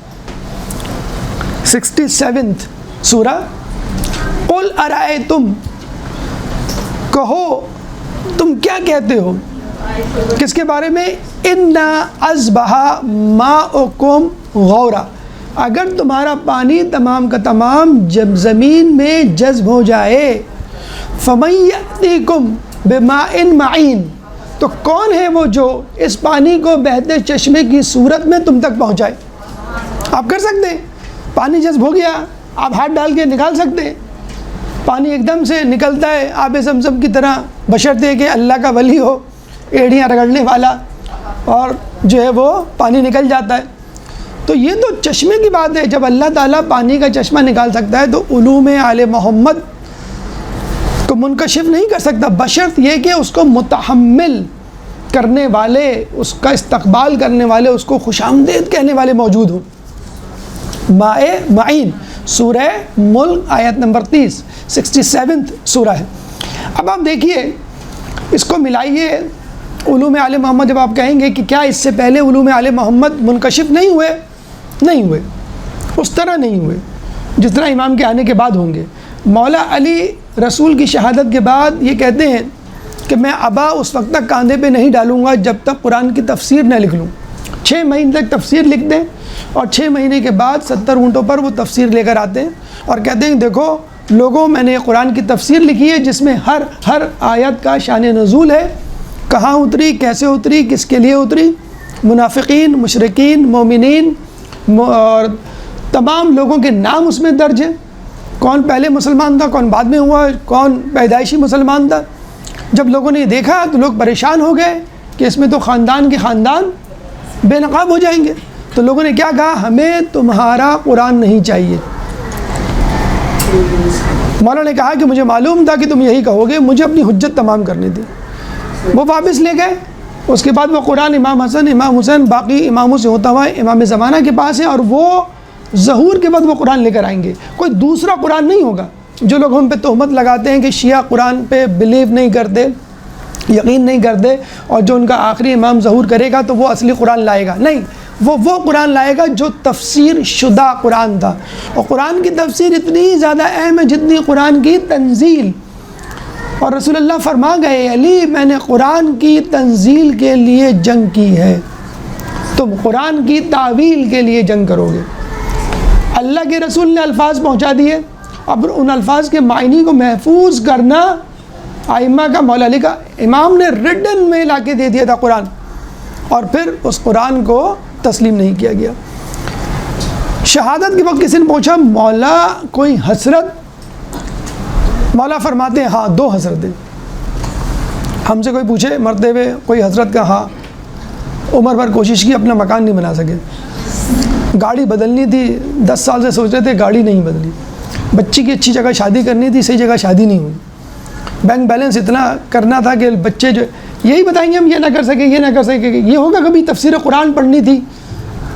[SPEAKER 1] 67 سورہ. قل ارائیتم، کہو تم کیا کہتے ہو، کس کے بارے میں؟ انا اصبح ماؤکم غورا، اگر تمہارا پانی تمام کا تمام جب زمین میں جذب ہو جائے، فمن یأتیکم بماء معین، تو کون ہے وہ جو اس پانی کو بہتے چشمے کی صورت میں تم تک پہنچائے؟ آپ کر سکتے ہیں، پانی جذب ہو گیا، آپ ہاتھ ڈال کے نکال سکتے ہیں. پانی ایک دم سے نکلتا ہے آب زمزم کی طرح، بشرطے کہ اللہ کا ولی ہو، ایڑیاں رگڑنے والا، اور جو ہے وہ پانی نکل جاتا ہے. تو یہ تو چشمے کی بات ہے. جب اللہ تعالیٰ پانی کا چشمہ نکال سکتا ہے تو علوم آل محمد کو منکشف نہیں کر سکتا، بشرط یہ کہ اس کو متحمل کرنے والے، اس کا استقبال کرنے والے، اس کو خوش آمدید کہنے والے موجود ہوں. ماء معین سورہ ملک آیت نمبر 30، 67 سورہ ہے. اب آپ دیکھیے اس کو ملائیے علوم آل محمد. جب آپ کہیں گے کہ کیا اس سے پہلے علوم آل محمد منکشف نہیں ہوئے؟ نہیں ہوئے، اس طرح نہیں ہوئے جس طرح امام کے آنے کے بعد ہوں گے. مولا علی رسول کی شہادت کے بعد یہ کہتے ہیں کہ میں ابا اس وقت تک کاندھے پہ نہیں ڈالوں گا جب تک قرآن کی تفسیر نہ لکھ لوں. 6 مہینے تک تفسیر لکھ دیں اور 6 مہینے کے بعد 70 اونٹوں پر وہ تفسیر لے کر آتے ہیں اور کہتے ہیں دیکھو لوگوں میں نے قرآن کی تفسیر لکھی ہے جس میں ہر آیت کا شان نزول ہے، کہاں اتری، کیسے اتری، کس کے لیے اتری، منافقین، مشرکین، مومنین اور تمام لوگوں کے نام اس میں درج ہیں، کون پہلے مسلمان تھا، کون بعد میں ہوا، کون پیدائشی مسلمان تھا۔ جب لوگوں نے یہ دیکھا تو لوگ پریشان ہو گئے کہ اس میں تو خاندان کے خاندان بے نقاب ہو جائیں گے، تو لوگوں نے کیا کہا، ہمیں تمہارا قرآن نہیں چاہیے۔ مولا نے کہا کہ مجھے معلوم تھا کہ تم یہی کہو گے، مجھے اپنی حجت تمام کرنے دی۔ وہ واپس لے گئے، اس کے بعد وہ قرآن امام حسن، امام حسین، باقی اماموں سے ہوتا ہوا امام زمانہ کے پاس ہے، اور وہ ظہور کے بعد وہ قرآن لے کر آئیں گے۔ کوئی دوسرا قرآن نہیں ہوگا۔ جو لوگ ہم پہ تہمت لگاتے ہیں کہ شیعہ قرآن پہ بلیو نہیں کرتے، یقین نہیں کرتے، اور جو ان کا آخری امام ظہور کرے گا تو وہ اصلی قرآن لائے گا، نہیں، وہ قرآن لائے گا جو تفسیر شدہ قرآن تھا۔ اور قرآن کی تفسیر اتنی زیادہ اہم ہے جتنی قرآن کی تنزیل۔ اور رسول اللہ فرما گئے، علی میں نے قرآن کی تنزیل کے لیے جنگ کی ہے، تم قرآن کی تعویل کے لیے جنگ کرو گے۔ اللہ کے رسول نے الفاظ پہنچا دیے، اب ان الفاظ کے معنی کو محفوظ کرنا ائمہ کا، مولا علی کا، امام نے ریٹن میں لا کے دے دیا تھا قرآن، اور پھر اس قرآن کو تسلیم نہیں کیا گیا۔ شہادت کے وقت کسی نے پوچھا مولا کوئی حسرت؟ مولا فرماتے ہیں ہاں 2 حسرتیں۔ ہم سے کوئی پوچھے مرتے ہوئے کوئی حسرت کا، ہاں عمر بھر کوشش کی اپنا مکان نہیں بنا سکے، گاڑی بدلنی تھی 10 سال سے سوچ رہے تھے گاڑی نہیں بدلی، بچی کی اچھی جگہ شادی کرنی تھی صحیح جگہ شادی نہیں ہوئی، بینک بیلنس اتنا کرنا تھا کہ بچے جو یہی بتائیں گے ہم یہ نہ کر سکے، یہ نہ کر سکے، یہ ہوگا کبھی تفسیر قرآن پڑھنی تھی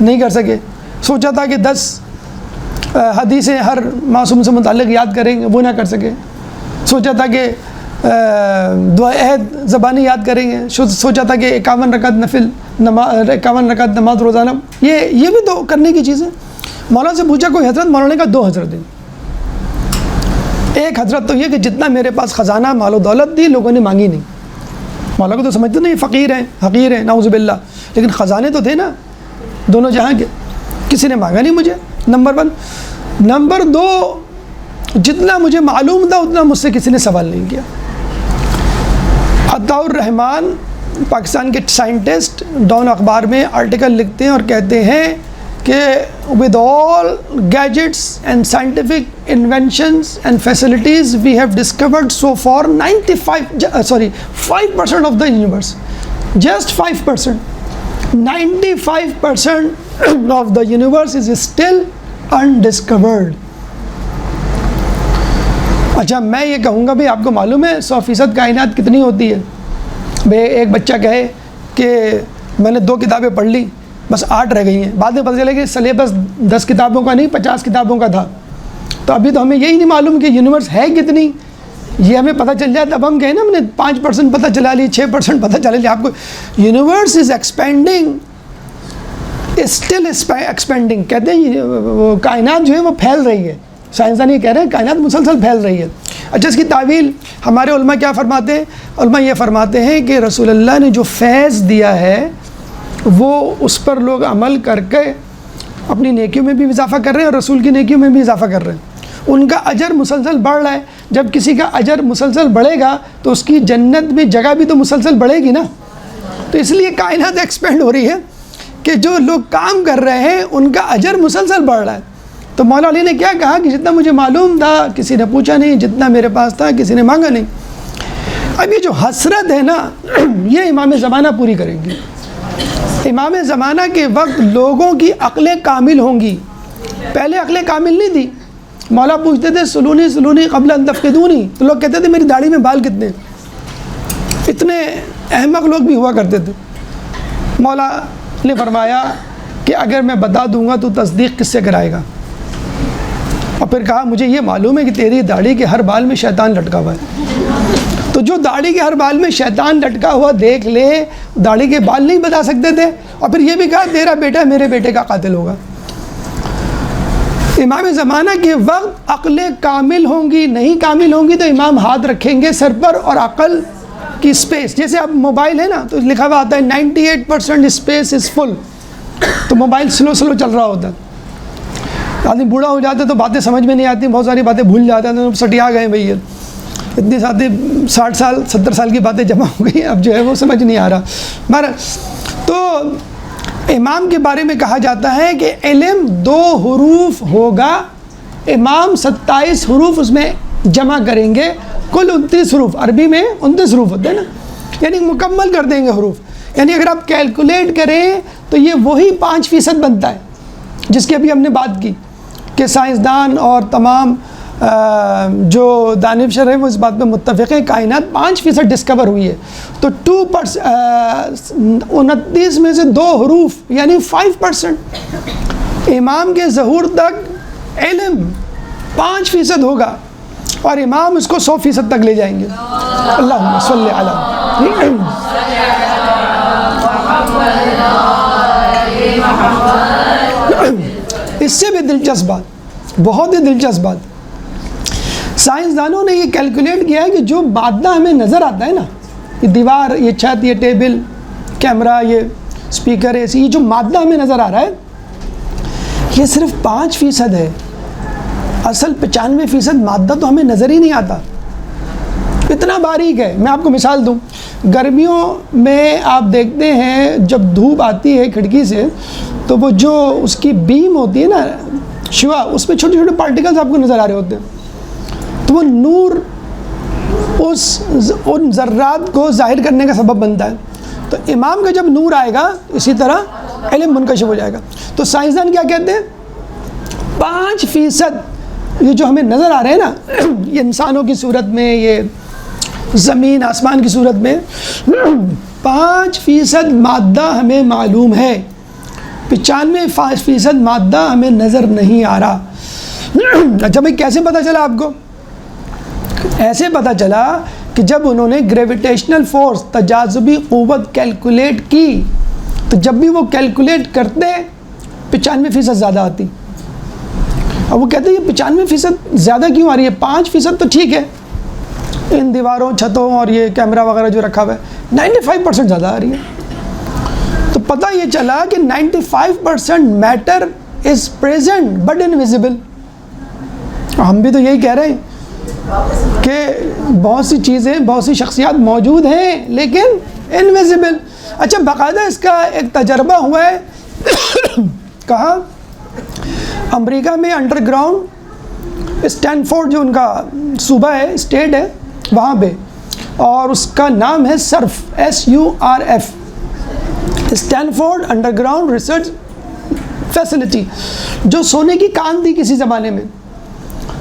[SPEAKER 1] نہیں کر سکے، سوچا تھا کہ 10 حدیثیں ہر معصوم سے متعلق یاد کریں گے وہ نہ کر سکے، سوچا تھا کہ دعائے عہد زبانی یاد کریں گے، سوچا تھا کہ 51 رکعت نفل نماز، 51 رکعت نماز روزانہ، یہ بھی تو کرنے کی چیز ہے۔ مولا سے پوچھا کوئی حضرت؟ مولا نے کہا 2 حضرتیں۔ ایک حضرت تو یہ کہ جتنا میرے پاس خزانہ مال و دولت تھی لوگوں نے مانگی نہیں، مولا کو تو سمجھتے نہیں فقیر ہیں حقیر ہیں نعوذ باللہ، لیکن خزانے تو تھے نا دونوں جہاں کے، کسی نے مانگا نہیں مجھے، نمبر 1۔ نمبر 2، جتنا مجھے معلوم تھا اتنا مجھ سے کسی نے سوال نہیں کیا۔ عطاء الرحمن پاکستان کے سائنٹسٹ ڈان اخبار میں آرٹیکل لکھتے ہیں اور کہتے ہیں کہ with all gadgets and scientific inventions and facilities we have discovered so far 5% of the universe, just 5%, 95% of the universe is still undiscovered۔ اچھا میں یہ کہوں گا بھئی آپ کو معلوم ہے 100% کائنات کتنی ہوتی ہے؟ بھئی ایک بچہ کہے کہ میں نے 2 کتابیں پڑھ لی بس 8 رہ گئی ہیں، بعد میں پتہ چلے کہ سلیبس 10 کتابوں کا نہیں 50 کتابوں کا تھا، تو ابھی تو ہمیں یہی نہیں معلوم کہ یونیورس ہے کتنی، یہ ہمیں پتہ چل جائے تب ہم کہیں نا ہم نے 5% پتہ چلا لی، 6% پتہ چلا لی۔ آپ کو universe is expanding, still expanding, کہتے ہیں وہ کائنات جو ہے وہ پھیل رہی ہے، سائنسدان یہ کہہ رہے ہیں کائنات مسلسل پھیل رہی ہے۔ اچھا اس کی تعویل ہمارے علماء کیا فرماتے ہیں؟ علماء یہ فرماتے ہیں کہ رسول اللہ نے جو فیض دیا ہے وہ اس پر لوگ عمل کر کے اپنی نیکیوں میں بھی اضافہ کر رہے ہیں اور رسول کی نیکیوں میں بھی اضافہ کر رہے ہیں، ان کا اجر مسلسل بڑھ رہا ہے۔ جب کسی کا اجر مسلسل بڑھے گا تو اس کی جنت میں جگہ بھی تو مسلسل بڑھے گی نا، تو اس لیے کائنات ایکسپینڈ ہو رہی ہے کہ جو لوگ کام کر رہے ہیں ان کا اجر مسلسل بڑھ رہا ہے۔ تو مولا علی نے کیا کہا کہ جتنا مجھے معلوم تھا کسی نے پوچھا نہیں، جتنا میرے پاس تھا کسی نے مانگا نہیں۔ اب یہ جو حسرت ہے نا یہ امام زمانہ پوری کریں گی۔ امام زمانہ کے وقت لوگوں کی عقلیں کامل ہوں گی، پہلے عقلیں کامل نہیں تھی۔ مولا پوچھتے تھے سلونی سلونی قبل ان تفقدونی، تو لوگ کہتے تھے میری داڑھی میں بال کتنے، اتنے احمق لوگ بھی ہوا کرتے تھے۔ مولا نے فرمایا کہ اگر میں بتا دوں گا تو تصدیق کس سے کرائے گا؟ اور پھر کہا مجھے یہ معلوم ہے کہ تیری داڑھی کے ہر بال میں شیطان لٹکا ہوا ہے، تو جو داڑھی کے ہر بال میں شیطان لٹکا ہوا دیکھ لے، داڑھی کے بال نہیں بتا سکتے تھے۔ اور پھر یہ بھی کہا تیرا بیٹا میرے بیٹے کا قاتل ہوگا۔ امام زمانہ کے وقت عقلیں کامل ہوں گی، نہیں کامل ہوں گی تو امام ہاتھ رکھیں گے سر پر اور عقل کی اسپیس، جیسے اب موبائل ہے نا تو لکھا ہوا آتا ہے 98% اسپیس از فل، تو موبائل سلو چل رہا ہوتا ہے. آدمی بوڑھا ہو جاتا ہے تو باتیں سمجھ میں نہیں آتی, بہت ساری باتیں بھول جاتا ہے, تو سٹیا گئے بھائی اتنی ساتھی 60 سال 70 سال کی باتیں جمع ہو گئی, اب جو ہے وہ سمجھ نہیں آ رہا. تو امام کے بارے میں کہا جاتا ہے کہ علم 2 حروف ہوگا, امام 27 حروف اس میں جمع کریں گے, کل 29 حروف, عربی میں 29 حروف ہوتے ہیں نا, یعنی مکمل کر دیں گے حروف. یعنی اگر آپ کیلکولیٹ کریں تو یہ وہی 5% بنتا ہے جس کی ابھی ہم نے بات کی کہ سائنسدان اور تمام جو دانشور ہیں وہ اس بات پہ متفق ہیں کائنات 5% ڈسکور ہوئی ہے. تو 29 میں سے 2 حروف یعنی 5%. امام کے ظہور تک علم 5% ہوگا اور امام اس کو 100% تک لے جائیں گے. اللہم صلی علی. اس سے بھی دلچسپ بات, بہت ہی دلچسپ بات, سائنسدانوں نے یہ کیلکولیٹ کیا ہے کہ جو مادہ ہمیں نظر آتا ہے نا, یہ دیوار, یہ چھت, یہ ٹیبل, کیمرہ, یہ اسپیکر, یہ جو مادہ ہمیں نظر آ رہا ہے یہ صرف 5% ہے. اصل 95% مادہ تو ہمیں نظر ہی نہیں آتا, اتنا باریک ہے. میں آپ کو مثال دوں, گرمیوں میں آپ دیکھتے ہیں جب دھوپ آتی ہے کھڑکی سے تو وہ جو اس کی بیم ہوتی ہے نا, شعاع, اس میں چھوٹے چھوٹے پارٹیکلز آپ کو نظر آ رہے ہوتے ہیں, تو وہ نور ان ذرات کو ظاہر کرنے کا سبب بنتا ہے. تو امام کا جب نور آئے گا اسی طرح علم منکشف ہو جائے گا. تو سائنسدان کیا کہتے ہیں, 5% یہ جو ہمیں نظر آ رہے ہیں نا, یہ انسانوں کی صورت میں, یہ زمین آسمان کی صورت میں, 5% مادہ ہمیں معلوم ہے, 95% مادہ ہمیں نظر نہیں آ رہا. اچھا بھائی کیسے پتہ چلا آپ کو؟ ایسے پتہ چلا کہ جب انہوں نے گریویٹیشنل فورس, تجاذبی قوت کیلکولیٹ کی, تو جب بھی وہ کیلکولیٹ کرتے 95% زیادہ آتی. اب وہ کہتے ہیں یہ 95% زیادہ کیوں آ رہی ہے, 5% تو ٹھیک ہے, ان دیواروں, چھتوں اور یہ کیمرہ وغیرہ جو رکھا ہوا ہے, 95% زیادہ آ رہی ہے. تو پتہ یہ چلا کہ 95% matter is present but invisible. ہم بھی تو یہی کہہ رہے ہیں کہ بہت سی چیزیں, بہت سی شخصیات موجود ہیں لیکن انویزیبل. اچھا باقاعدہ اس کا ایک تجربہ ہوا ہے, کہاں, امریکہ میں انڈر گراؤنڈ, اسٹینفورڈ جو ان کا صوبہ ہے, اسٹیٹ ہے وہاں پہ, اور اس کا نام ہے SURF, SURF, Stanford under ground research facility, جو سونے کی کان تھی کسی زمانے میں.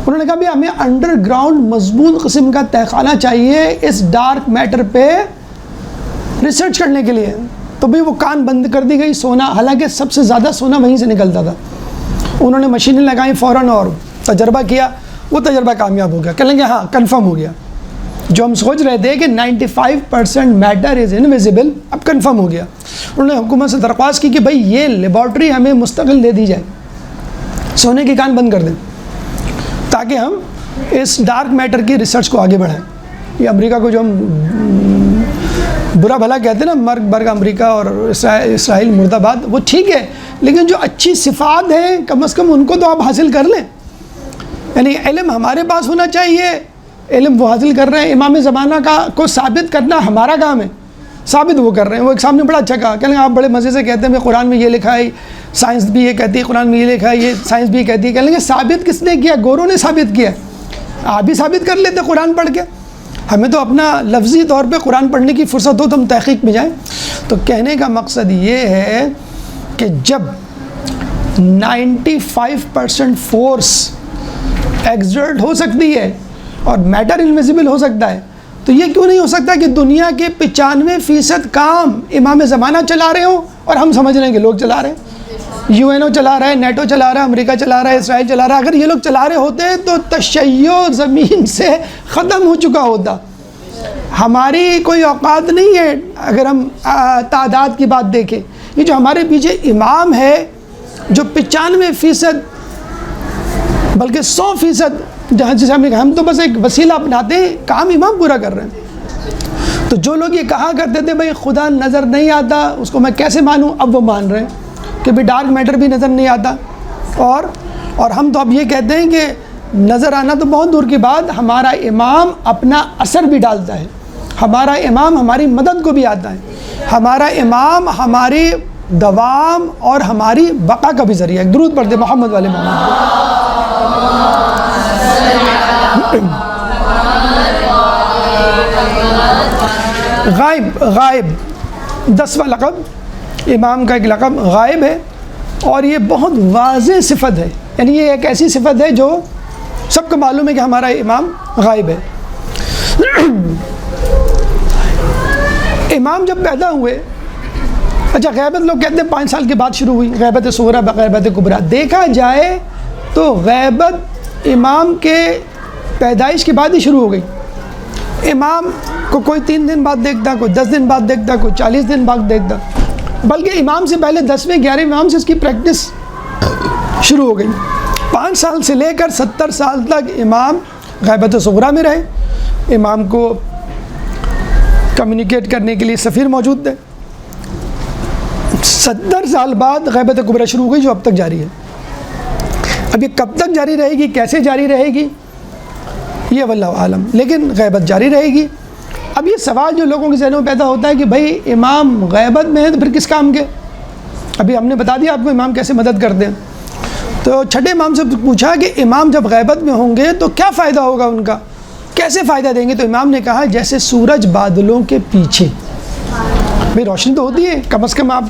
[SPEAKER 1] انہوں نے کہا بھی ہمیں انڈر گراؤنڈ مضبوط قسم کا تہخانہ چاہیے اس ڈارک میٹر پہ ریسرچ کرنے کے لیے. تو بھی وہ کان بند کر دی گئی, سونا, حالانکہ سب سے زیادہ سونا وہیں سے نکلتا تھا. انہوں نے مشینیں لگائیں فوراً اور تجربہ کیا, وہ تجربہ کامیاب ہو گیا. کہیں گے ہاں کنفرم ہو گیا, جو ہم سوچ رہے تھے کہ 95% میٹر از انویزیبل, اب کنفرم ہو گیا. انہوں نے حکومت سے درخواست کی کہ بھائی یہ لیبارٹری ہمیں مستقل دے دی جائے, سونے کی کان بند کر دیں تاکہ ہم اس ڈارک میٹر کی ریسرچ کو آگے بڑھائیں. یہ امریکہ کو جو ہم برا بھلا کہتے ہیں نا, مرگ برگ امریکہ اور اسرائیل مرد آباد, وہ ٹھیک ہے, لیکن جو اچھی صفات ہیں کم از کم ان کو تو آپ حاصل کر لیں. یعنی علم ہمارے پاس ہونا چاہیے, علم وہ حاصل کر رہے ہیں. امام زمانہ کو ثابت کرنا ہمارا کام ہے, ثابت وہ کر رہے ہیں. وہ ایک سامنے بڑا اچھا کہا, کہیں آپ بڑے مزے سے کہتے ہیں میں قرآن میں یہ لکھا ہے, سائنس بھی یہ کہتی ہے, قرآن میں یہ لکھا ہے, یہ سائنس بھی یہ کہتی ہے. کہیں گے ثابت کس نے کیا؟ گوروں نے ثابت کیا. آپ بھی ثابت کر لیتے قرآن پڑھ کے, ہمیں تو اپنا لفظی طور پہ قرآن پڑھنے کی فرصت ہو تو ہم تحقیق میں جائیں. تو کہنے کا مقصد یہ ہے کہ جب 95% فورس ایگزرٹ ہو سکتی ہے اور میٹر انویزیبل ہو سکتا ہے, تو یہ کیوں نہیں ہو سکتا کہ دنیا کے 95% کام امام زمانہ چلا رہے ہوں اور ہم سمجھ رہے ہیں کہ لوگ چلا رہے ہیں, UNO چلا رہا ہے, نیٹو چلا رہا ہے, امریکہ چلا رہا ہے, اسرائیل چلا رہا ہے. اگر یہ لوگ چلا رہے ہوتے تو تشیع زمین سے ختم ہو چکا ہوتا. ہماری کوئی اوقات نہیں ہے اگر ہم تعداد کی بات دیکھیں. یہ جو ہمارے پیچھے امام ہے جو 95% بلکہ 100%, جہاں جسے ہم تو بس ایک وسیلہ اپناتے ہیں, کام امام پورا کر رہے ہیں. تو جو لوگ یہ کہا کرتے تھے بھائی خدا نظر نہیں آتا, اس کو میں کیسے مانوں, اب وہ مان رہے ہیں. کہ بھی ڈارک میٹر بھی نظر نہیں آتا، اور ہم تو اب یہ کہتے ہیں کہ نظر آنا تو بہت دور کی بات، ہمارا امام اپنا اثر بھی ڈالتا ہے، ہمارا امام ہماری مدد کو بھی آتا ہے، ہمارا امام ہماری دوام اور ہماری بقا کا بھی ذریعہ ہے۔ درود پڑھتے محمد والے محمد۔ غائب 10واں لقب، امام کا ایک لقب غائب ہے، اور یہ بہت واضح صفت ہے، یعنی یہ ایک ایسی صفت ہے جو سب کو معلوم ہے کہ ہمارا امام غائب ہے۔ امام جب پیدا ہوئے، اچھا غیبت لوگ کہتے ہیں 5 سال کے بعد شروع ہوئی، غیبت صغریٰ غیبت کبریٰ، دیکھا جائے تو غیبت امام کے پیدائش کے بعد ہی شروع ہو گئی۔ امام کو کوئی 3 دن بعد دیکھتا، کوئی 10 دن بعد دیکھتا، کوئی 40 دن بعد دیکھتا، بلکہ امام سے پہلے 10ویں 11ویں امام سے اس کی پریکٹس شروع ہو گئی۔ 5 سال سے لے کر 70 سال تک امام غیبت صغریٰ میں رہے، امام کو کمیونیکیٹ کرنے کے لیے سفیر موجود تھے۔ 70 سال بعد غیبت کبریٰ شروع ہو گئی جو اب تک جاری ہے۔ اب یہ کب تک جاری رہے گی، کیسے جاری رہے گی، یہ واللہ عالم، لیکن غیبت جاری رہے گی۔ اب یہ سوال جو لوگوں کے ذہنوں میں پیدا ہوتا ہے کہ بھائی امام غیبت میں ہے تو پھر کس کام کے؟ ابھی ہم نے بتا دیا آپ کو امام کیسے مدد کرتے ہیں۔ تو چھٹے امام سے پوچھا کہ امام جب غیبت میں ہوں گے تو کیا فائدہ ہوگا ان کا، کیسے فائدہ دیں گے؟ تو امام نے کہا جیسے سورج بادلوں کے پیچھے، بھائی روشنی تو ہوتی ہے، کم از کم آپ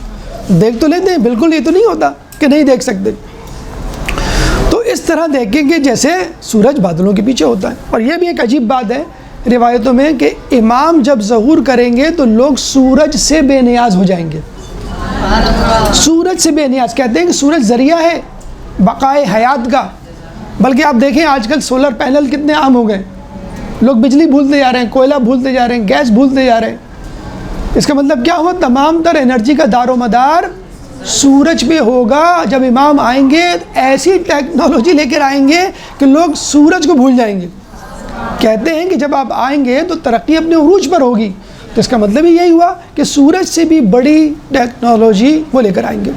[SPEAKER 1] دیکھ تو لیتے ہیں، بالکل یہ تو نہیں ہوتا کہ نہیں دیکھ سکتے، تو اس طرح دیکھیں گے جیسے سورج بادلوں کے پیچھے ہوتا ہے۔ اور یہ بھی ایک عجیب بات ہے روایتوں میں کہ امام جب ظہور کریں گے تو لوگ سورج سے بے نیاز ہو جائیں گے۔ سورج سے بے نیاز، کہتے ہیں کہ سورج ذریعہ ہے بقائے حیات کا، بلکہ آپ دیکھیں آج کل سولر پینل کتنے عام ہو گئے، لوگ بجلی بھولتے جا رہے ہیں، کوئلہ بھولتے جا رہے ہیں، گیس بھولتے جا رہے ہیں۔ اس کا مطلب کیا ہوا؟ تمام تر انرجی کا دار و مدار سورج پہ ہوگا۔ جب امام آئیں گے ایسی ٹیکنالوجی لے کر آئیں گے کہ لوگ سورج کو بھول جائیں گے۔ کہتے ہیں کہ جب آپ آئیں گے تو ترقی اپنے عروج پر ہوگی، تو اس کا مطلب یہی ہوا کہ سورج سے بھی بڑی ٹیکنالوجی وہ لے کر آئیں گے۔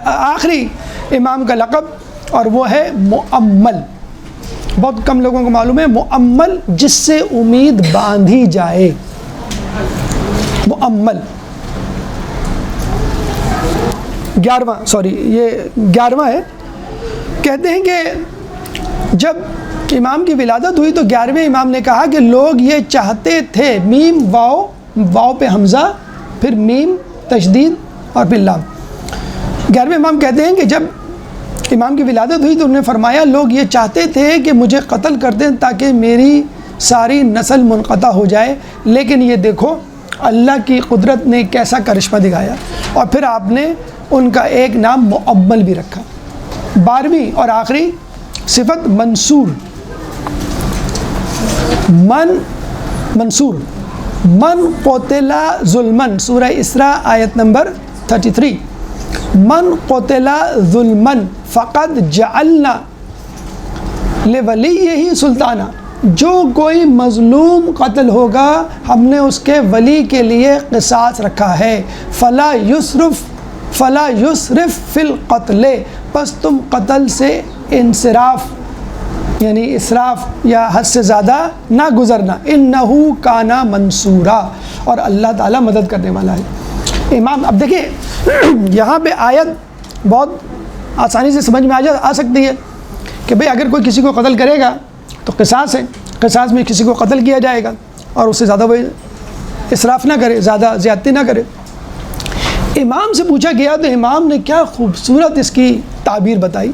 [SPEAKER 1] آخری امام کا لقب اور وہ ہے مؤمل، بہت کم لوگوں کو معلوم ہے مؤمل، جس سے امید باندھی جائے، مؤمل۔ 11واں ہے۔ کہتے ہیں کہ جب امام کی ولادت ہوئی تو 11ویں امام نے کہا کہ لوگ یہ چاہتے تھے، میم واو پہ حمزہ، پھر میم تشدید اور پھر لام۔ 11ویں امام کہتے ہیں کہ جب امام کی ولادت ہوئی تو انہوں نے فرمایا لوگ یہ چاہتے تھے کہ مجھے قتل کر دیں تاکہ میری ساری نسل منقطع ہو جائے، لیکن یہ دیکھو اللہ کی قدرت نے کیسا کرشمہ دکھایا، اور پھر آپ نے ان کا ایک نام مؤمل بھی رکھا۔ 12ویں اور آخری صفت منصور، منصور، من قتل ظلمن، سورہ اسراء آیت نمبر 33، من قتل ظلمن فقد جعلنا لولیہ سلطانہ، جو کوئی مظلوم قتل ہوگا ہم نے اس کے ولی کے لیے قصاص رکھا ہے، فلا یسرف فی القتل، پس تم قتل سے انصراف یعنی اسراف یا حد سے زیادہ نہ گزرنا، انہو کانا منصورا، اور اللہ تعالیٰ مدد کرنے والا ہے۔ امام، اب دیکھیں یہاں پہ آیت بہت آسانی سے سمجھ میں آ سکتی ہے کہ بھئی اگر کوئی کسی کو قتل کرے گا تو قصاص ہے، قصاص میں کسی کو قتل کیا جائے گا اور اس سے زیادہ وہ اسراف نہ کرے، زیادہ زیادتی نہ کرے۔ امام سے پوچھا گیا تو امام نے کیا خوبصورت اس کی تعبیر بتائی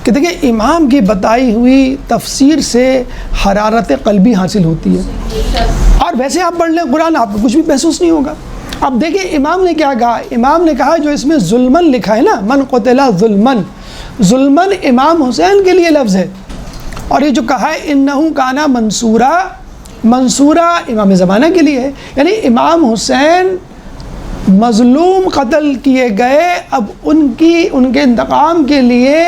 [SPEAKER 1] کہ دیکھیں امام کی بتائی ہوئی تفسیر سے حرارت قلبی حاصل ہوتی ہے، اور ویسے آپ پڑھ لیں قرآن آپ کو کچھ بھی محسوس نہیں ہوگا۔ اب دیکھیں امام نے کیا کہا، امام نے کہا جو اس میں ظلمن لکھا ہے نا، من قتل ظلمن، ظلمن امام حسین کے لیے لفظ ہے، اور یہ جو کہا ہے انہو کانا منصورا، منصورا امام زمانہ کے لیے ہے، یعنی امام حسین مظلوم قتل کیے گئے، اب ان کے انتقام کے لیے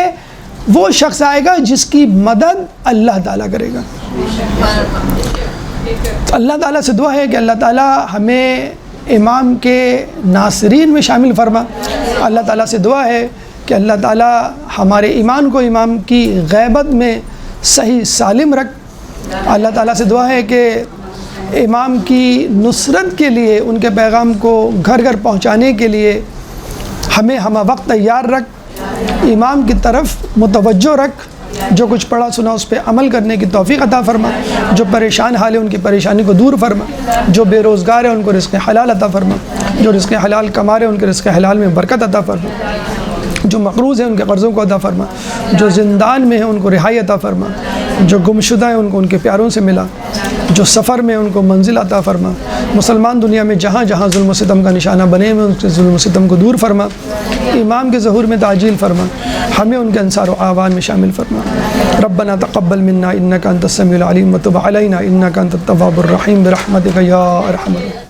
[SPEAKER 1] وہ شخص آئے گا جس کی مدد اللہ تعالیٰ کرے گا۔ اللہ تعالیٰ سے دعا ہے کہ اللہ تعالیٰ ہمیں امام کے ناصرین میں شامل فرما۔ اللہ تعالیٰ سے دعا ہے کہ اللہ تعالیٰ ہمارے ایمان کو امام کی غیبت میں صحیح سالم رکھ۔ اللہ تعالیٰ سے دعا ہے کہ امام کی نصرت کے لیے، ان کے پیغام کو گھر گھر پہنچانے کے لیے ہمیں ہمہ وقت تیار رکھ، امام کی طرف متوجہ رکھ، جو کچھ پڑھا سنا اس پہ عمل کرنے کی توفیق عطا فرما، جو پریشان حال ہے ان کی پریشانی کو دور فرما، جو بے روزگار ہے ان کو رزق حلال عطا فرما، جو رزق حلال کما رہے ہیں ان کے رزق حلال میں برکت عطا فرما، جو مقروض ہیں ان کے قرضوں کو عطا فرما، جو زندان میں ہیں ان کو رہائی عطا فرما، جو گمشدہ ہیں ان کو ان کے پیاروں سے ملا، جو سفر میں ان کو منزل عطا فرما، مسلمان دنیا میں جہاں جہاں ظلم و ستم کا نشانہ بنے ہوئے ان سے ظلم و ستم کو دور فرما، امام کے ظہور میں تعجیل فرما، ہمیں ان کے انصار و اعوان میں شامل فرما۔ ربنا تقبل منا انک انت السمیع العلیم وتب علینا انک انت التواب الرحیم برحمتک یا ارحم الراحمین۔